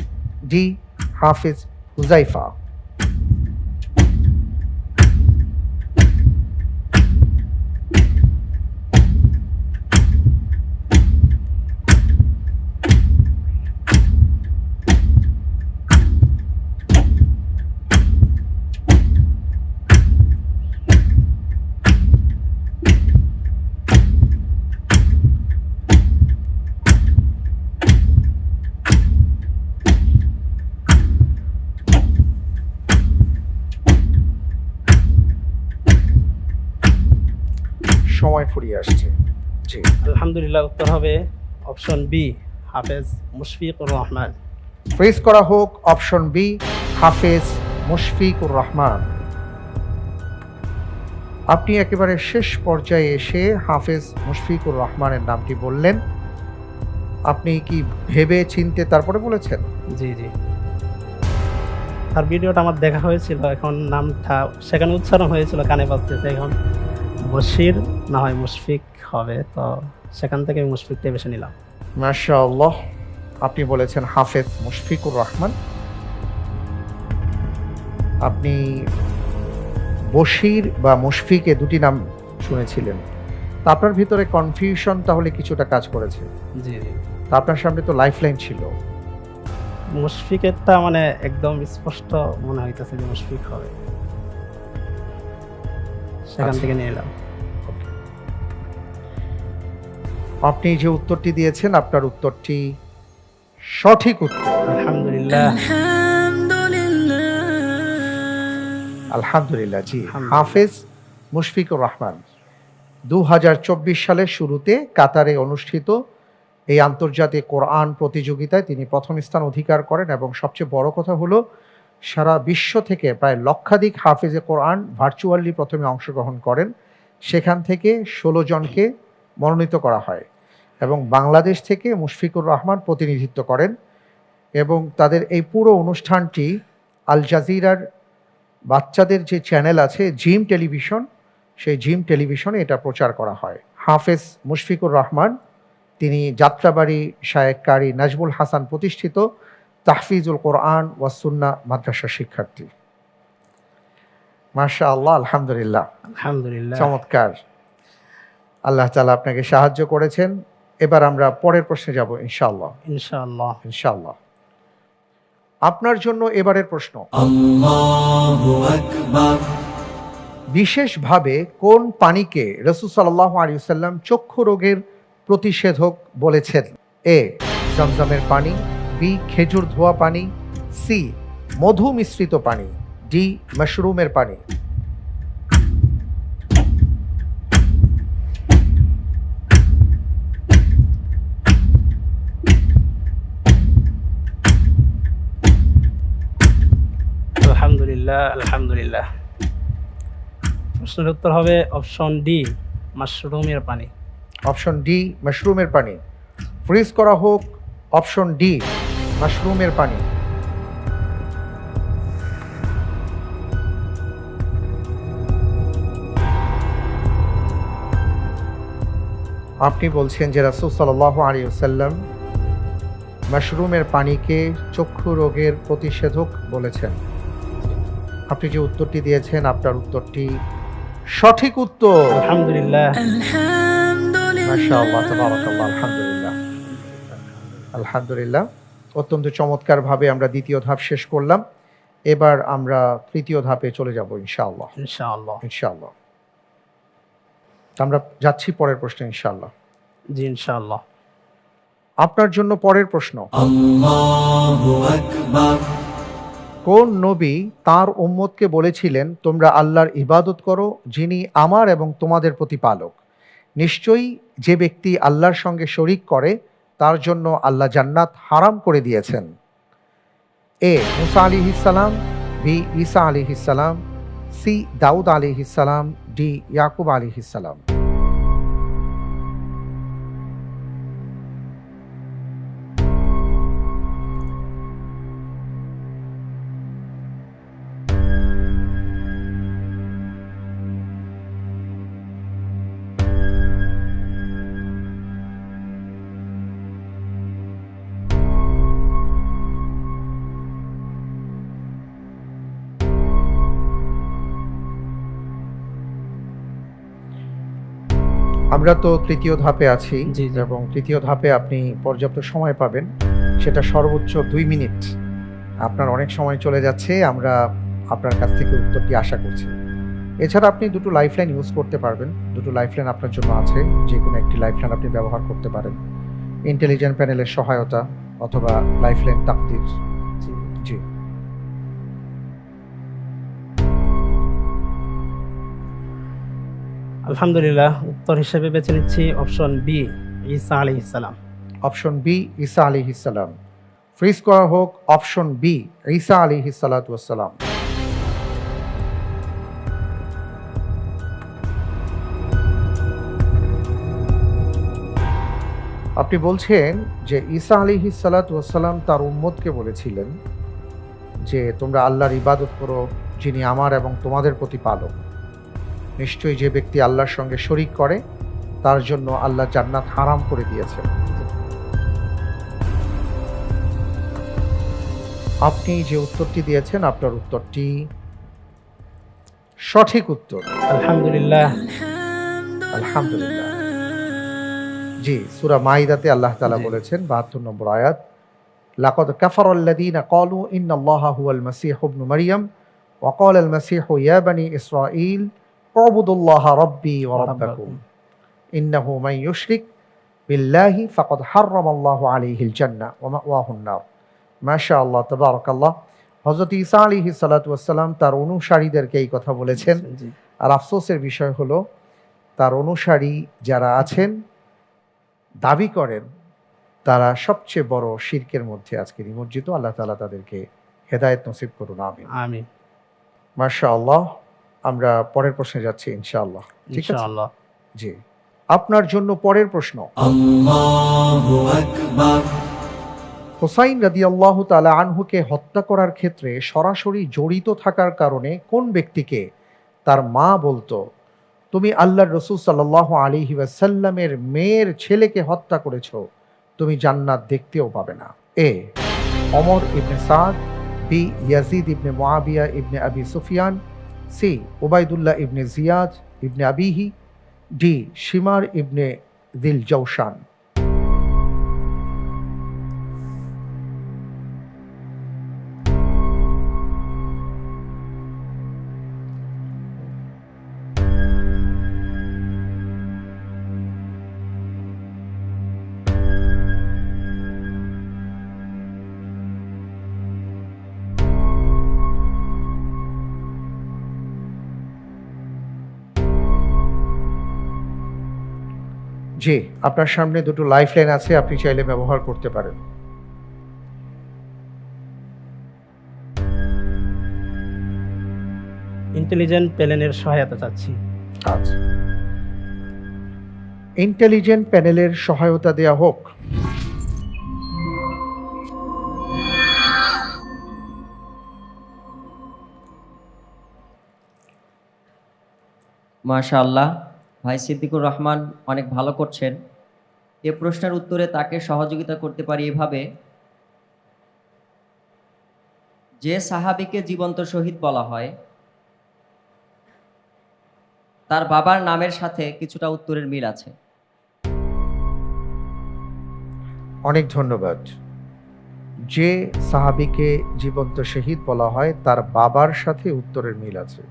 ডি হাফেজ হুজাইফা। সময় ফুরিয়ে আসছে। জি, আলহামদুলিল্লাহ, উত্তর হবে অপশন বি, হাফেজ মুশফিকুর রহমান। ফ্রিজ করা হোক অপশন বি, হাফেজ মুশফিকুর রহমান। আপনি একেবারে শেষ পর্যায়ে এসে হাফেজ মুশফিকুর রহমানের নামটি বললেন। আপনি কি ভেবে চিনতে তারপরে বলেছেন? জি জি, তার ভিডিওটা আমার দেখা হয়েছিল, এখন নামটা সেখানে উচ্চারণ হয়েছিল, কানে বাজতেছে, এখন বশির না হয় মুশফিক হবে, তো সেখান থেকে মুশফিকটা বেছে নিলাম। মাশাআল্লাহ, আপনি বলেছেন হাফেজ মুশফিকুর রহমান। আপনি বশির বা মুশফিকে দুটি নাম শুনেছিলেন, তা আপনার ভিতরে কনফিউশন তাহলে কিছুটা কাজ করেছে। জি জি, তা আপনার সামনে তো লাইফলাইন ছিল। মুশফিকেরটা মানে একদম স্পষ্ট মনে হইতেছে যে মুশফিক হবে, সেখান আচ্ছা। থেকে নিয়ে এলাম। আপনি যে উত্তরটি দিয়েছেন আপনার উত্তরটি সঠিক উত্তর। আলহামদুলিল্লাহ। আলহামদুলিল্লাহ। জি, আলহামদুলিল্লাহ। হাফেজ মুশফিকুর রহমান 2024 সালের শুরুতে কাতারে অনুষ্ঠিত এই আন্তর্জাতিক কোরআন প্রতিযোগিতায় তিনি প্রথম স্থান অধিকার করেন, এবং সবচেয়ে বড় কথা হলো সারা বিশ্ব থেকে প্রায় লক্ষাধিক হাফেজে কোরআন ভার্চুয়ালি প্রথমে অংশগ্রহণ করেন। সেখান থেকে 16 জনকে মনোনীত করা হয় এবং বাংলাদেশ থেকে মুশফিকুর রহমান প্রতিনিধিত্ব করেন, এবং তাদের এই পুরো অনুষ্ঠানটি আল জাজিরার বাচ্চাদের যে চ্যানেল আছে জিম টেলিভিশন, সেই জিম টেলিভিশনে এটা প্রচার করা হয়। হাফেজ মুশফিকুর রহমান তিনি যাত্রাবাড়ি শায়েখ কারি নাজমুল হাসান প্রতিষ্ঠিত তাহফিজুল কোরআন ওয়া সুন্নাহ মাদ্রাসার শিক্ষার্থী। মাশাআল্লাহ, আলহামদুলিল্লাহ, আলহামদুলিল্লাহ। চমৎকার। আল্লাহ তাআলা আপনাকে সাহায্য করেছেন। এবার আমরা পরের প্রশ্নে যাব ইনশাআল্লাহ। ইনশাআল্লাহ। ইনশাআল্লাহ। আপনার জন্য এবারের প্রশ্ন, বিশেষভাবে কোন পানিকে রাসূল সাল্লাল্লাহু আলাইহি ওয়াসাল্লাম চক্ষু রোগের প্রতিষেধক বলেছেন? এ জমজমের পানি, বি খেজুর ধোয়া পানি, সি মধু মিশ্রিত পানি, ডি মাশরুমের পানি। আলহামদুলিল্লাহ। আলহামদুলিল্লাহ, প্রশ্নের উত্তর হবে অপশন ডি, মাশরুমের পানি। অপশন ডি মাশরুমের পানি। ফ্রিজ করা হোক অপশন ডি মাশরুমের পানি। আপনি বলছেন যে রাসূল সাল্লাল্লাহু আলাইহি ওয়াসাল্লাম মাশরুমের পানিকে চক্ষু রোগের প্রতিষেধক বলেছেন। আপনি যে উত্তরটি দিয়েছেন আপনার উত্তরটি সঠিক উত্তর। আলহামদুলিল্লাহ। মাশাআল্লাহ, তাবারাকাল্লাহ, আলহামদুলিল্লাহ। আলহামদুলিল্লাহ, অত্যন্ত চমৎকারভাবে আমরা দ্বিতীয় ধাপ শেষ করলাম। এবার আমরা তৃতীয় ধাপে চলে যাব ইনশাআল্লাহ। ইনশাআল্লাহ। ইনশাআল্লাহ। আমরা যাচ্ছি পরের প্রশ্নে ইনশাআল্লাহ। জি ইনশাআল্লাহ। আপনার জন্য পরের প্রশ্ন, কোন নবী তার উম্মতকে বলেছিলেন তোমরা আল্লাহর ইবাদত করো যিনি আমার এবং তোমাদের প্রতিপালক? নিশ্চয়ই যে ব্যক্তি আল্লাহর সঙ্গে শরিক করে তার জন্য আল্লাহ জান্নাত হারাম করে দিয়েছেন। এ মুসা আলাইহিস সালাম, বি ঈসা আলাইহিস সালাম, সি দাউদ আলাইহিস সালাম, ডি ইয়াকুব আলাইহিস সালাম। আমরা তো তৃতীয় ধাপে আছি জি, জি। এবং তৃতীয় ধাপে আপনি পর্যাপ্ত সময় পাবেন, সেটা সর্বোচ্চ 2 মিনিট। আপনার অনেক সময় চলে যাচ্ছে, আমরা আপনার কাছ থেকে উত্তরটি আশা করছি। এছাড়া আপনি দুটো লাইফলাইন ইউজ করতে পারবেন, দুটো লাইফলাইন আপনার জন্য আছে, যে কোনো একটি লাইফলাইন আপনি ব্যবহার করতে পারেন। ইন্টেলিজেন্ট প্যানেলের সহায়তা অথবা লাইফলাইন তাকদির। জি। জি, আলহামদুলিল্লাহ, উত্তর হিসেবে বেছে নিচ্ছি অপশন বি, ঈসা আলাইহিস সালাম। অপশন বি ঈসা আলাইহিস সালাম। ফ্রিজ করা হোক অপশন বি ঈসা আলাইহিস সালাতু ওয়াস সালাম। আপনি বলছেন যে ঈসা আলাইহিস সালাতু ওয়াস সালাম তার উম্মতকে বলেছিলেন যে তোমরা আল্লাহর ইবাদত করো যিনি আমার এবং তোমাদের প্রতিপালক। নিশ্চয়ই যে ব্যক্তি আল্লাহর সঙ্গে শরিক করে তার জন্য আল্লাহ জান্নাত হারাম করে দিয়েছেন। আপনি যে উত্তরটি দিয়েছেন আপনার উত্তরটি সঠিক উত্তর। আলহামদুলিল্লাহ। আলহামদুলিল্লাহ। জি, সূরা মাইদাতে আল্লাহ তাআলা জি। বলেছেন ৭২ নম্বর আয়াত, লাকাদ কাফারাল্লাযীনা ক্বালু ইন্নাল্লাহা হুয়াল মাসীহু ইবনু মারইয়াম ওয়া ক্বালাল মাসীহু ইয়া বানী ইসরাঈল উবুদুল্লাহা রাব্বী ওয়া রাব্বাকুম ইন্নাহু মান ইউশরিক বিল্লাহি ফাকাদ হাররামাল্লাহু আলাইহিল জান্নাহ ওয়া মাওয়াহুন নার। মাশাআল্লাহ, তাবারাকাল্লাহ। হযরত ঈসা আলাইহিস সালাতু ওয়াস সালাম তার অনুসারীদেরকে এই কথা বলেছেন। জি। আর আফসোসের বিষয় হলো তার অনুসারী যারা আছেন দাবি করেন তারা সবচেয়ে বড় শিরকের মধ্যে আজকে নিমজ্জিত। আল্লাহ তাআলা তাদেরকে হেদায়েত নসিব করুন, আমিন। আমিন। মাশাআল্লাহ। আমরা পরের প্রশ্নে যাচ্ছি ইনশাআল্লাহ। ঠিক আছে? ইনশাআল্লাহ। জি, আপনার জন্য পরের প্রশ্ন, হুসাইন রাদিয়াল্লাহু তাআলা আনহুকে হত্যা করার ক্ষেত্রে সরাসরি জড়িত থাকার কারণে কোন ব্যক্তিকে তার মা বলতো তুমি আল্লাহর রাসূল সাল্লাল্লাহু আলাইহি ওয়াসাল্লামের মেয়ের ছেলেকে হত্যা করেছো, তুমি জান্নাত দেখতেও পাবে না? এ ওমর ইবনে সাদ, বি ইয়াজিদ ইবনে মুআবিয়া ইবনে আবি সুফিয়ান, সি উবাইদুল্লাহ ইবনে জিয়াদ ইবনে আবিহি, ডি শিমার ইবনে দিল জৌশান। জি, আপনার সামনে দুটো লাইফলাইন আছে, আপনি চাইলে ব্যবহার করতে পারেন। ইন্টেলিজেন্ট প্যানেলের সহায়তা চাচ্ছি। আচ্ছা, ইন্টেলিজেন্ট প্যানেলের সহায়তা দেয়া হোক। মাশাআল্লাহ, ভাই সিদ্দিকুর রহমান অনেক ভালো করছেন। এ প্রশ্নের উত্তরে তাকে সহযোগিতা করতে পারি এভাবে, যে সাহাবীকে জীবন্ত শহীদ বলা হয় তার বাবার নামের সাথে কিছুটা উত্তরের মিল আছে। অনেক ধন্যবাদ। যে সাহাবীকে জীবন্ত শহীদ বলা হয় তার বাবার সাথে উত্তরের মিল আছে।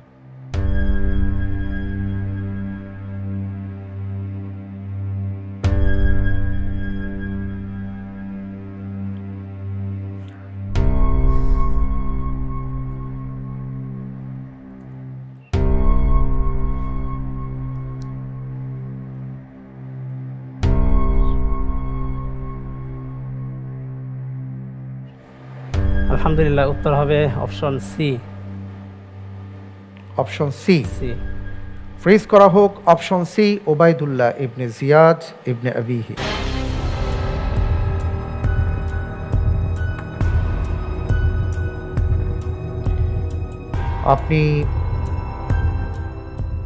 আলহামদুলিল্লাহ, উত্তর হবে option C. Option C C. Freeze করা হোক option C, Ubaydullah ibn Ziyad ibn Abihi. আপনি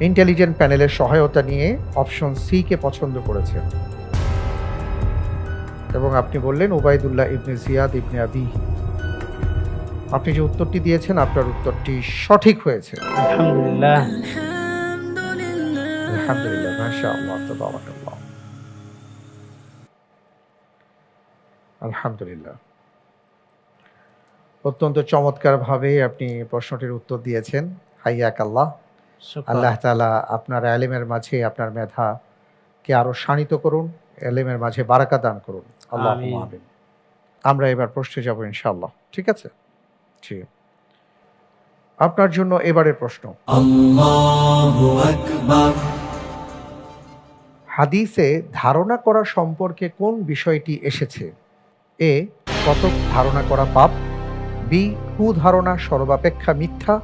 ইন্টেলিজেন্ট প্যানেলের সহায়তা নিয়ে অপশন সি কে পছন্দ করেছেন এবং আপনি বললেন Obaidullah ibn Ziyad ibn Abihi. আপনি যে উত্তরটি দিয়েছেন আপনার উত্তরটি সঠিক হয়েছে। আলহামদুলিল্লাহ। আলহামদুলিল্লাহ, মাশাআল্লাহ, তাবারাকাল্লাহ। আলহামদুলিল্লাহ, অত্যন্ত চমৎকারভাবে আপনি প্রশ্নটির উত্তর দিয়েছেন। হাইয়াকাল্লাহ। শুকরান। আল্লাহ তাআলা আপনার ইলমের মাঝে আপনার মেধাকে আরো শানিত করুন, ইলমের মাঝে বারাকা দান করুন। আল্লাহুম্মা আমিন। আমরা এবার প্রশ্নে যাব ইনশাআল্লাহ, ঠিক আছে? জি, আপনার জন্য এবারের প্রশ্ন। হাদিসে ধারণা করা সম্পর্কে কোন বিষয়টি এসেছে? এ, কতক ধারণা করা পাপ। বি, কুধারণা সর্বাপেক্ষা মিথ্যা।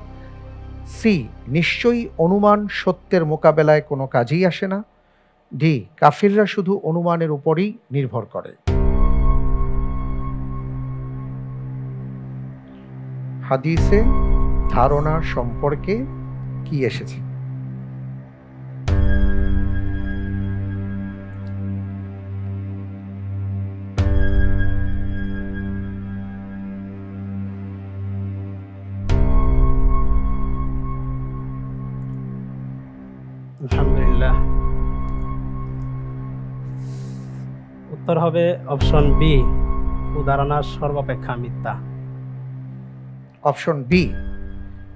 সি, নিশ্চয়ই অনুমান সত্যের মোকাবেলায় কোনো কাজেই আসে না। ডি, কাফিররা শুধু অনুমানের উপরই নির্ভর করে। হাদিসে ধারণা সম্পর্কে কি এসেছে? আলহামদুলিল্লাহ, উত্তর হবে অপশন বি, উদাহরণা সর্বাপেক্ষা মিথ্যা। অপশন বি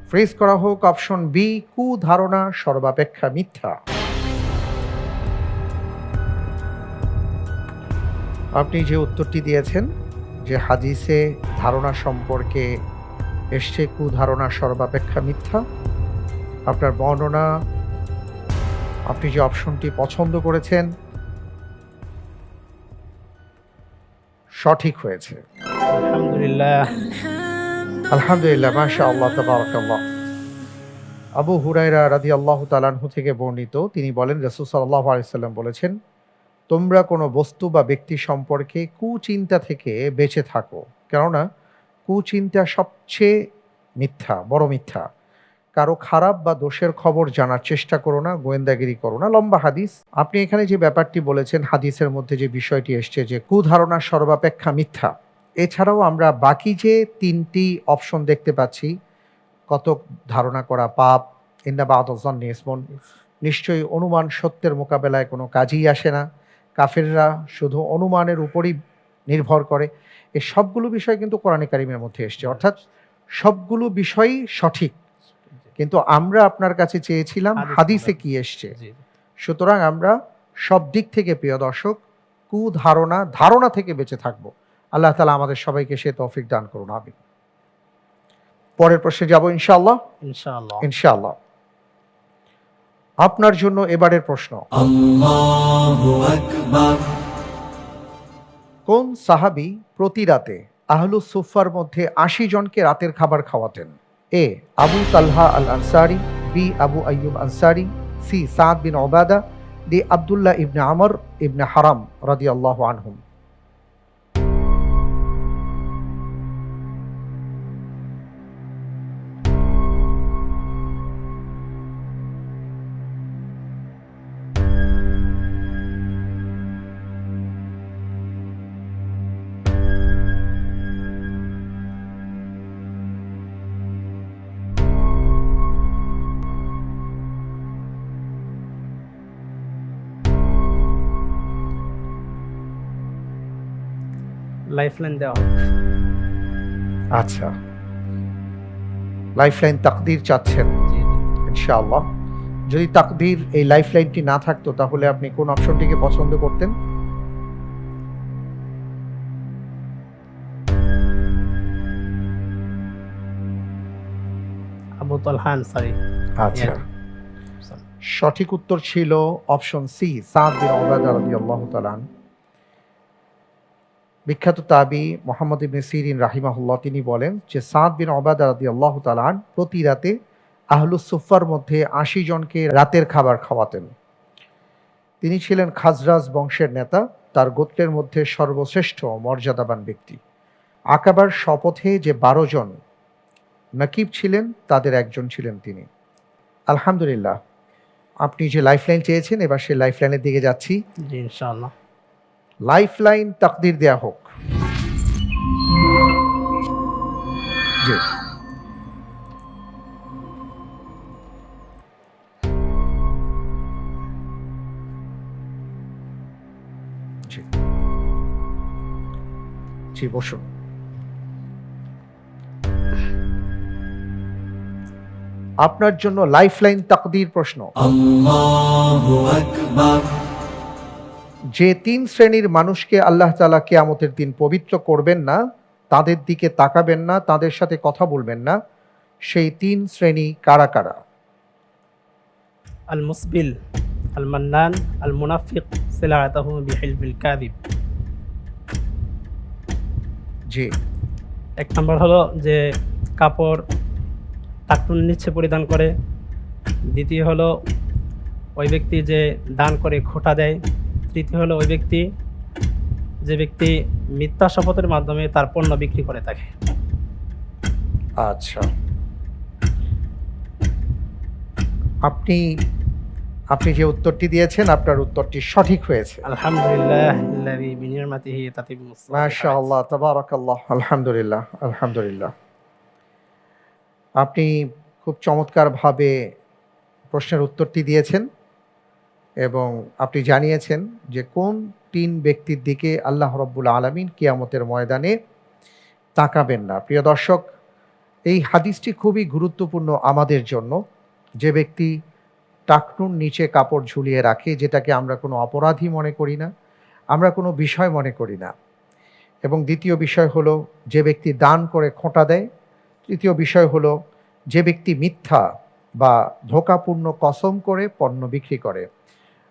ফ্রিজ করা হোক অপশন বি, কুধারণা সর্বাপেক্ষা মিথ্যা। আপনি যে উত্তরটি দিয়েছেন যে হাদিসে ধারণা সম্পর্কে এসছে কুধারণা সর্বাপেক্ষা মিথ্যা, আপনার বর্ণনা, আপনি যে অপশনটি পছন্দ করেছেন সঠিক হয়েছে। আলহামদুলিল্লাহ। আলহামদুলিল্লাহ, মাশাআল্লাহ, তাবারাকাল্লাহ। আবু হুরায়রা রাদিয়াল্লাহু তাআলা আনহু থেকে বর্ণিত, তিনি বলেন রাসূল সাল্লাল্লাহু আলাইহি ওয়াসাল্লাম বলেছেন, তোমরা কোনো বস্তু বা ব্যক্তি সম্পর্কে কুচিন্তা থেকে বেঁচে থাকো, কেননা কুচিন্তা সবচেয়ে মিথ্যা, বড় মিথ্যা। কারো খারাপ বা দোষের খবর জানার চেষ্টা করো না, গোয়েন্দাগিরি করো না। লম্বা হাদিস। আপনি এখানে যে ব্যাপারটি বলেছেন, হাদিসের মধ্যে যে বিষয়টি এসছে যে কুধারণা সর্বাপেক্ষা মিথ্যা, এছাড়াও আমরা বাকি যে তিনটি অপশন দেখতে পাচ্ছি, কতক ধারণা করা পাপ, ইন্না বা'দায-যন্নি ইসমুন, নিশ্চয়ই অনুমান সত্যের মোকাবেলায় কোনো কাজেই আসে না, কাফিররা শুধু অনুমানের উপরই নির্ভর করে, এই সবগুলো বিষয় কিন্তু কোরআনে কারিমের মধ্যে এসছে। অর্থাৎ সবগুলো বিষয়ই সঠিক, কিন্তু আমরা আপনার কাছে চেয়েছিলাম হাদিসে কি এসছে। জি, সুতরাং আমরা সব দিক থেকে, প্রিয় দর্শক, ধারণা থেকে বেঁচে থাকবো। আল্লাহ তাআলা আমাদের সবাইকে সে তৌফিক দান করুন, আমিন। পরের প্রশ্নে যাব ইনশাআল্লাহ। ইনশাআল্লাহ। ইনশাআল্লাহ, আপনার জন্য এবারের প্রশ্ন। কোন সাহাবী প্রতি রাতে আহলুস সুফার মধ্যে ৮০ জনকে রাতের খাবার খাওয়াতেন? এ, আবু তালহা আল আনসারি। বি, আবু আইয়ুব আনসারি। সি, সাদ বিন উবাদা। ডি, আব্দুল্লাহ ইবনে আমর ইবনে হারাম রাদিয়াল্লাহু আনহুম। লাইফলাইন দেওয়া হোক। আচ্ছা, লাইফলাইন তাকদীর চাচ্ছেন ইনশাআল্লাহ। যদি তাকদীর এই লাইফলাইনটি না থাকতো তাহলে আপনি কোন অপশনটিকে পছন্দ করতেন? আবু তালহা আনসারী। আচ্ছা, সঠিক উত্তর ছিল অপশন সি, সাদ বিন উবাদা রাদিয়াল্লাহু তাআলা আনহু। বিখ্যাত তাবি মুহাম্মদ ইবনে সিরিন রাহিমাহুল্লাহ তিনি বলেন যে সাদ বিন উবাদা রাদিয়াল্লাহু তাআলা আনহু প্রতি রাতে আহলুস সুফার মধ্যে ৮০ জনকে রাতের খাবার খাওয়াতেন। তিনি ছিলেন খাজরাজ বংশের নেতা, তার গোত্রের মধ্যে সর্বশ্রেষ্ঠ মর্যাদাবান ব্যক্তি। আকাবার শপথে যে ১২ জন নকিব ছিলেন তাদের একজন ছিলেন তিনি। আলহামদুলিল্লাহ, আপনি যে লাইফলাইন চেয়েছেন এবার সেই লাইফলাইনের দিকে যাচ্ছি। জি ইনশাআল্লাহ। লাইফলাইন তাকদীর দেয়া হোক। জি, জি, জি, বসুন। আপনার জন্য লাইফলাইন তাকদীর প্রশ্ন। যে ৩ শ্রেণীর মানুষকে আল্লাহ তাআলা কিয়ামতের দিন পবিত্র করবেন না, তাদের দিকে তাকাবেন না, তাদের সাথে কথা বলবেন না, সেই ৩ শ্রেণী কারা কারা? আল মুসবিল, আল মান্নান, আল মুনাফিক সিলাতাহু বিহিলফিল কাযিব। জি, ১ নম্বর হলো যে কাপড় টাকনুর নিচে পরিধান করে। দ্বিতীয় হলো ওই ব্যক্তি যে দান করে খোঁটা দেয়। তৃতীয় হলো ওই ব্যক্তি যে ব্যক্তি মিথ্যা শপথের মাধ্যমে তার পণ্য বিক্রি করে থাকে। আচ্ছা, আপনি যে উত্তরটি দিয়েছেন আপনার উত্তরটি সঠিক হয়েছে। আলহামদুলিল্লাহ আল্লাযী বিনি'মাতিহি তাতিম্মুস সালিহাত। মাশাআল্লাহ, তাবারাকাল্লাহ, আলহামদুলিল্লাহ, আলহামদুলিল্লাহ। আপনি খুব চমৎকারভাবে প্রশ্নের উত্তরটি দিয়েছেন এবং আপনি জানিয়েছেন যে কোন ৩ ব্যক্তির দিকে আল্লাহ রাব্বুল আলামিন কিয়ামতের ময়দানে তাকাবেন না। প্রিয় দর্শক, এই হাদিসটি খুবই গুরুত্বপূর্ণ আমাদের জন্য। যে ব্যক্তি টাকনুর নিচে কাপড় ঝুলিয়ে রাখে, যেটাকে আমরা কোনো অপরাধী মনে করি না, আমরা কোনো বিষয় মনে করি না। এবং দ্বিতীয় বিষয় হলো যে ব্যক্তি দান করে খোঁটা দেয়। তৃতীয় বিষয় হলো যে ব্যক্তি মিথ্যা বা ধোঁকাপূর্ণ কসম করে পণ্য বিক্রি করে।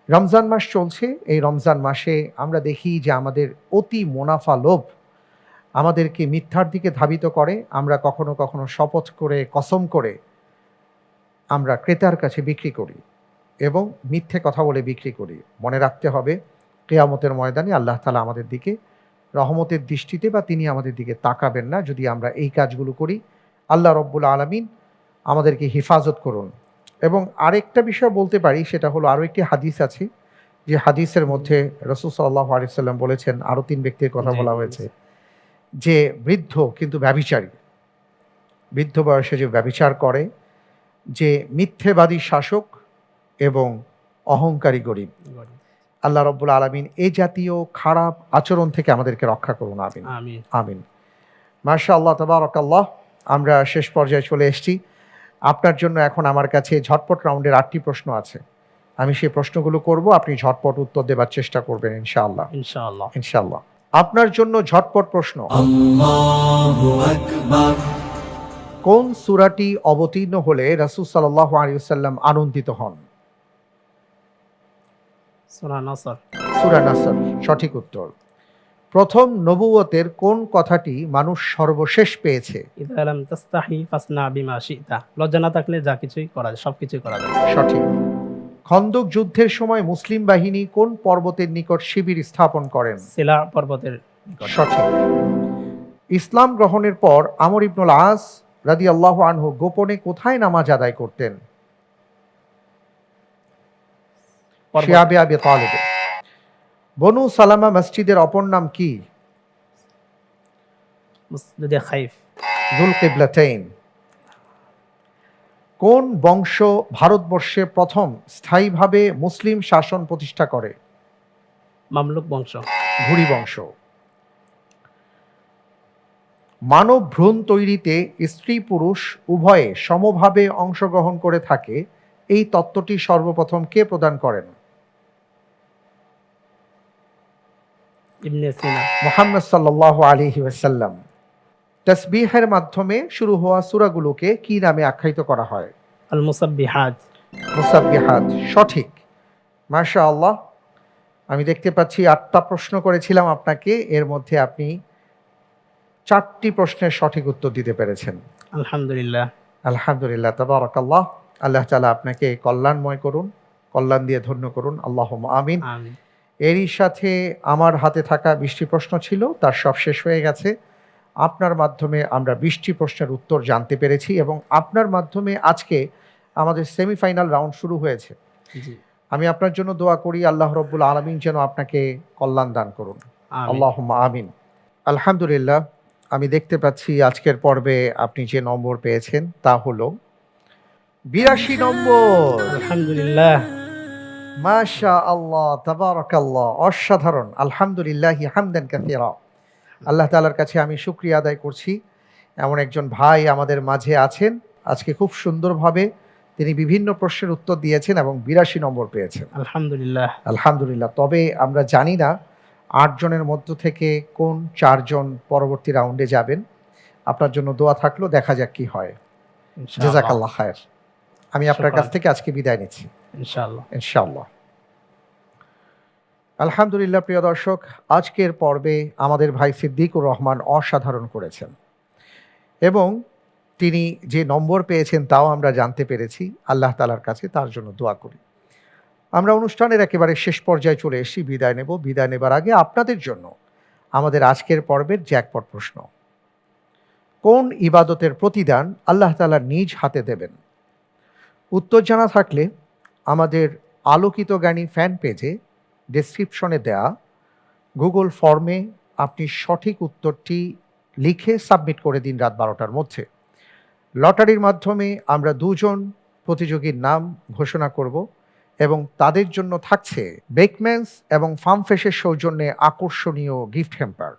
রমজান মাস চলছে, এই রমজান মাসে আমরা দেখি যে আমাদের অতি মুনাফা লোভ আমাদেরকে মিথ্যার দিকে ধাবিত করে। আমরা কখনো কখনো শপথ করে কসম করে আমরা ক্রেতার কাছে বিক্রি করি এবং মিথ্যে কথা বলে বিক্রি করি। মনে রাখতে হবে কিয়ামতের ময়দানে আল্লাহ তাআলা আমাদের দিকে রহমতের দৃষ্টিতে বা তিনি আমাদের দিকে তাকাবেন না যদি আমরা এই কাজগুলো করি। আল্লাহ রব্বুল আলামিন আমাদেরকে হেফাজত করুন। এবং আরেকটা বিষয় বলতে পারি, সেটা হলো আরও একটি হাদিস আছে, যে হাদিসের মধ্যে রাসূল সাল্লাল্লাহু আলাইহি ওয়াসাল্লাম বলেছেন, আরও ৩ ব্যক্তির কথা বলা হয়েছে, যে বৃদ্ধ কিন্তু ব্যভিচারী, বৃদ্ধ বয়সে যে ব্যভিচার করে, যে মিথ্যেবাদী শাসক এবং অহংকারী গরিব। আল্লাহ রব্বুল আলামিন এই জাতীয় খারাপ আচরণ থেকে আমাদেরকে রক্ষা করুন। আমিন, আমিন। আমিন। মাশাআল্লাহ, তাবারাকাল্লাহ। আমরা শেষ পর্যায়ে চলে এসেছি। আপনার জন্য এখন আমার কাছে ঝটপট রাউন্ডের ৮টি প্রশ্ন আছে। আমি সেই প্রশ্নগুলো করব, আপনি ঝটপট উত্তর দেবার চেষ্টা করবেন ইনশাআল্লাহ। ইনশাআল্লাহ। ইনশাআল্লাহ। আপনার জন্য ঝটপট প্রশ্ন, কোন সূরাটি অবতীর্ণ হলে রাসূল সাল্লাল্লাহু আলাইহি ওয়াসাল্লাম আনন্দিত হন? সূরা নাসর। সূরা নাসর সঠিক উত্তর। প্রথম নবুয়তের কোন কথাটি মানুষ সর্বশেষ পেয়েছে? ইযা লাম তাস্তাহি ফাসনা বিমা শি'তা। লজ্জা না থাকলে যা কিছুই করা যায়, সবকিছুই করা যায়। সঠিক। খন্দক যুদ্ধের সময় মুসলিম বাহিনী কোন পর্বতের নিকট শিবির স্থাপন করেন? সিলা পর্বতের নিকট। সঠিক। ইসলাম গ্রহণের পর আমর ইবনুল আস রাদিয়াল্লাহু আনহু গোপনে কোথায় নামাজ আদায় করতেন? শিয়াবে আবি তালিবে। বনু সালামা মসজিদের অপর নাম কি? মসজিদে খাইফ। যুল কিবলাতাইন। কোন বংশ ভারতবর্ষে প্রথম স্থায়ীভাবে মুসলিম শাসন প্রতিষ্ঠা করে? মামলুক বংশ। ঘুরি বংশ। মানব ভ্রূণ তৈরিতে স্ত্রী পুরুষ উভয়ে সমভাবে অংশগ্রহণ করে থাকে, এই তত্ত্বটি সর্বপ্রথম কে প্রদান করেন? ইবনে সিনা। মুহাম্মদ সাল্লাল্লাহু আলাইহি ওয়াসাল্লাম। তাসবিহের মাধ্যমে শুরু হওয়া সূরাগুলোকে কি নামে আখ্যায়িত করা হয়? আল মুসাব্বিহাত। মুসাব্বিহাত, সঠিক। মাশাআল্লাহ। আমি দেখতে পাচ্ছি ৮টা প্রশ্ন করেছিলাম আপনাকে, এর মধ্যে আপনি 4টি প্রশ্নের সঠিক উত্তর দিতে পেরেছেন। আলহামদুলিল্লাহ। আলহামদুলিল্লাহ, তাবারাকাল্লাহ। আল্লাহ তাআলা আপনাকে কল্যাণময় করুন, কল্যাণ দিয়ে ধন্য করুন, আল্লাহুম্মা আমিন। আমিন। এরই সাথে আমার হাতে থাকা 20টি প্রশ্ন ছিল, তার সব শেষ হয়ে গেছে। আপনার মাধ্যমে আমরা 20টি প্রশ্নের উত্তর জানতে পেরেছি এবং আপনার মাধ্যমে আজকে আমাদের সেমিফাইনাল রাউন্ড শুরু হয়েছে। জি। আমি আপনার জন্য দোয়া করি আল্লাহ রব্বুল আলামিন যেন আপনাকে কল্যাণ দান করুন, আমিন। আল্লাহুম্মা আমিন। আলহামদুলিল্লাহ, আমি দেখতে পাচ্ছি আজকের পর্বে আপনি যে নম্বর পেয়েছেন তা হলো 82 নম্বর। আলহামদুলিল্লাহ। মাশা আল্লাহ, তাবারাকাল্লাহ, অসাধারণ। আলহামদুলিল্লাহি হামদান কাসীরা। আল্লাহ তাআলার কাছে আমি শুকরিয়া আদায় করছি, এমন একজন ভাই আমাদের মাঝে আছেন। আজকে খুব সুন্দরভাবে তিনি বিভিন্ন প্রশ্নের উত্তর দিয়েছেন এবং 82 নম্বর পেয়েছেন। আলহামদুলিল্লাহ। আলহামদুলিল্লাহ। তবে আমরা জানি না 8 জনের মধ্য থেকে কোন 4 জন পরবর্তী রাউন্ডে যাবেন। আপনার জন্য দোয়া থাকলো, দেখা যাক কি হয়। ইনশাআল্লাহ। জাযাকাল্লাহ খায়ের। আমি আপনার কাছ শুকরান। থেকে আজকে বিদায় নিচ্ছি ইনশাআল্লাহ। ইনশাআল্লাহ। আলহামদুলিল্লাহ, প্রিয় দর্শক, আজকের পর্বে আমাদের ভাই সিদ্দিকুর রহমান অসাধারণ করেছেন এবং তিনি যে নম্বর পেয়েছেন তাও আমরা জানতে পেরেছি। আল্লাহ তাআলার কাছে তার জন্য দোয়া করি। আমরা অনুষ্ঠানের একেবারে শেষ পর্যায়ে চলে এসেছি, বিদায় নেব। বিদায় নেবার আগে আপনাদের জন্য আমাদের আজকের পর্বের জ্যাকপট প্রশ্ন। কোন ইবাদতের প্রতিদান আল্লাহ তাআলা নিজ হাতে দেবেন? উত্তর জানা থাকলে আমাদের আলোকিত জ্ঞানী ফ্যান পেজে ডেসক্রিপশনে দেয়া গুগল ফর্মে আপনি সঠিক উত্তরটি লিখে সাবমিট করে দিন রাত 12টার মধ্যে। লটারির মাধ্যমে আমরা 2 জন প্রতিযোগীর নাম ঘোষণা করব এবং তাদের জন্য থাকছে বেকম্যানস এবং ফার্মফ্রেশের সৌজন্যে আকর্ষণীয় গিফট হ্যাম্পার।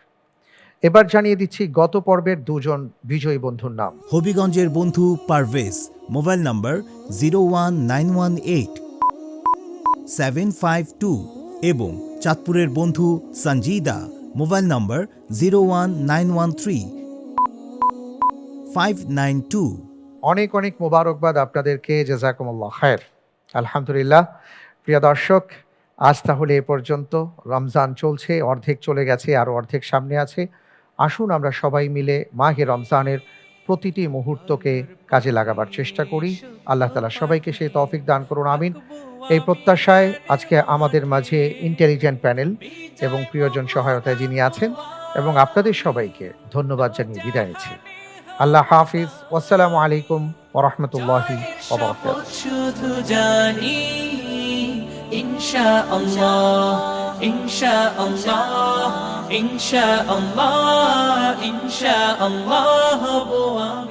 এবার জানিয়ে দিচ্ছি গত পর্বের 2 জন বিজয়ী বন্ধুর নাম। হবিগঞ্জের বন্ধু পারভেজ, মোবাইল নম্বর 01918 752 এবং চাঁদপুরের বন্ধু সঞ্জিদা, মোবাইল নম্বর 01913 592। অনেক অনেক মোবারকবাদ আপনাদেরকে, জাযাকুমুল্লাহ খায়ের। আলহামদুলিল্লাহ। প্রিয় দর্শক, আজ তাহলে এ পর্যন্ত। রমজান চলছে, অর্ধেক চলে গেছে, আরও অর্ধেক সামনে আছে। আসুন আমরা সবাই মিলে মাহে রমজানের প্রতিটি মুহূর্তকে কাজে লাগাবার চেষ্টা করি। আল্লাহ তাআলা সবাইকে সেই তৌফিক দান করুন, আমিন। এই প্রত্যাশায় আজকে আমাদের মাঝে ইন্টেলিজেন্ট প্যানেল এবং প্রিয়জন সহায়তায় যিনি আছেন এবং আপনাদের সবাইকে ধন্যবাদ জানিয়ে বিদায় নিচ্ছি। আল্লাহ হাফিজ। ওয়াসসালামু আলাইকুম ওয়া রাহমাতুল্লাহি ওয়া বারাকাতুহু। শুধু জানি ইনশাআল্লাহ, ইনশাআল্লাহ, ইনশাআল্লাহ, ইনশাআল্লাহ হব আমি।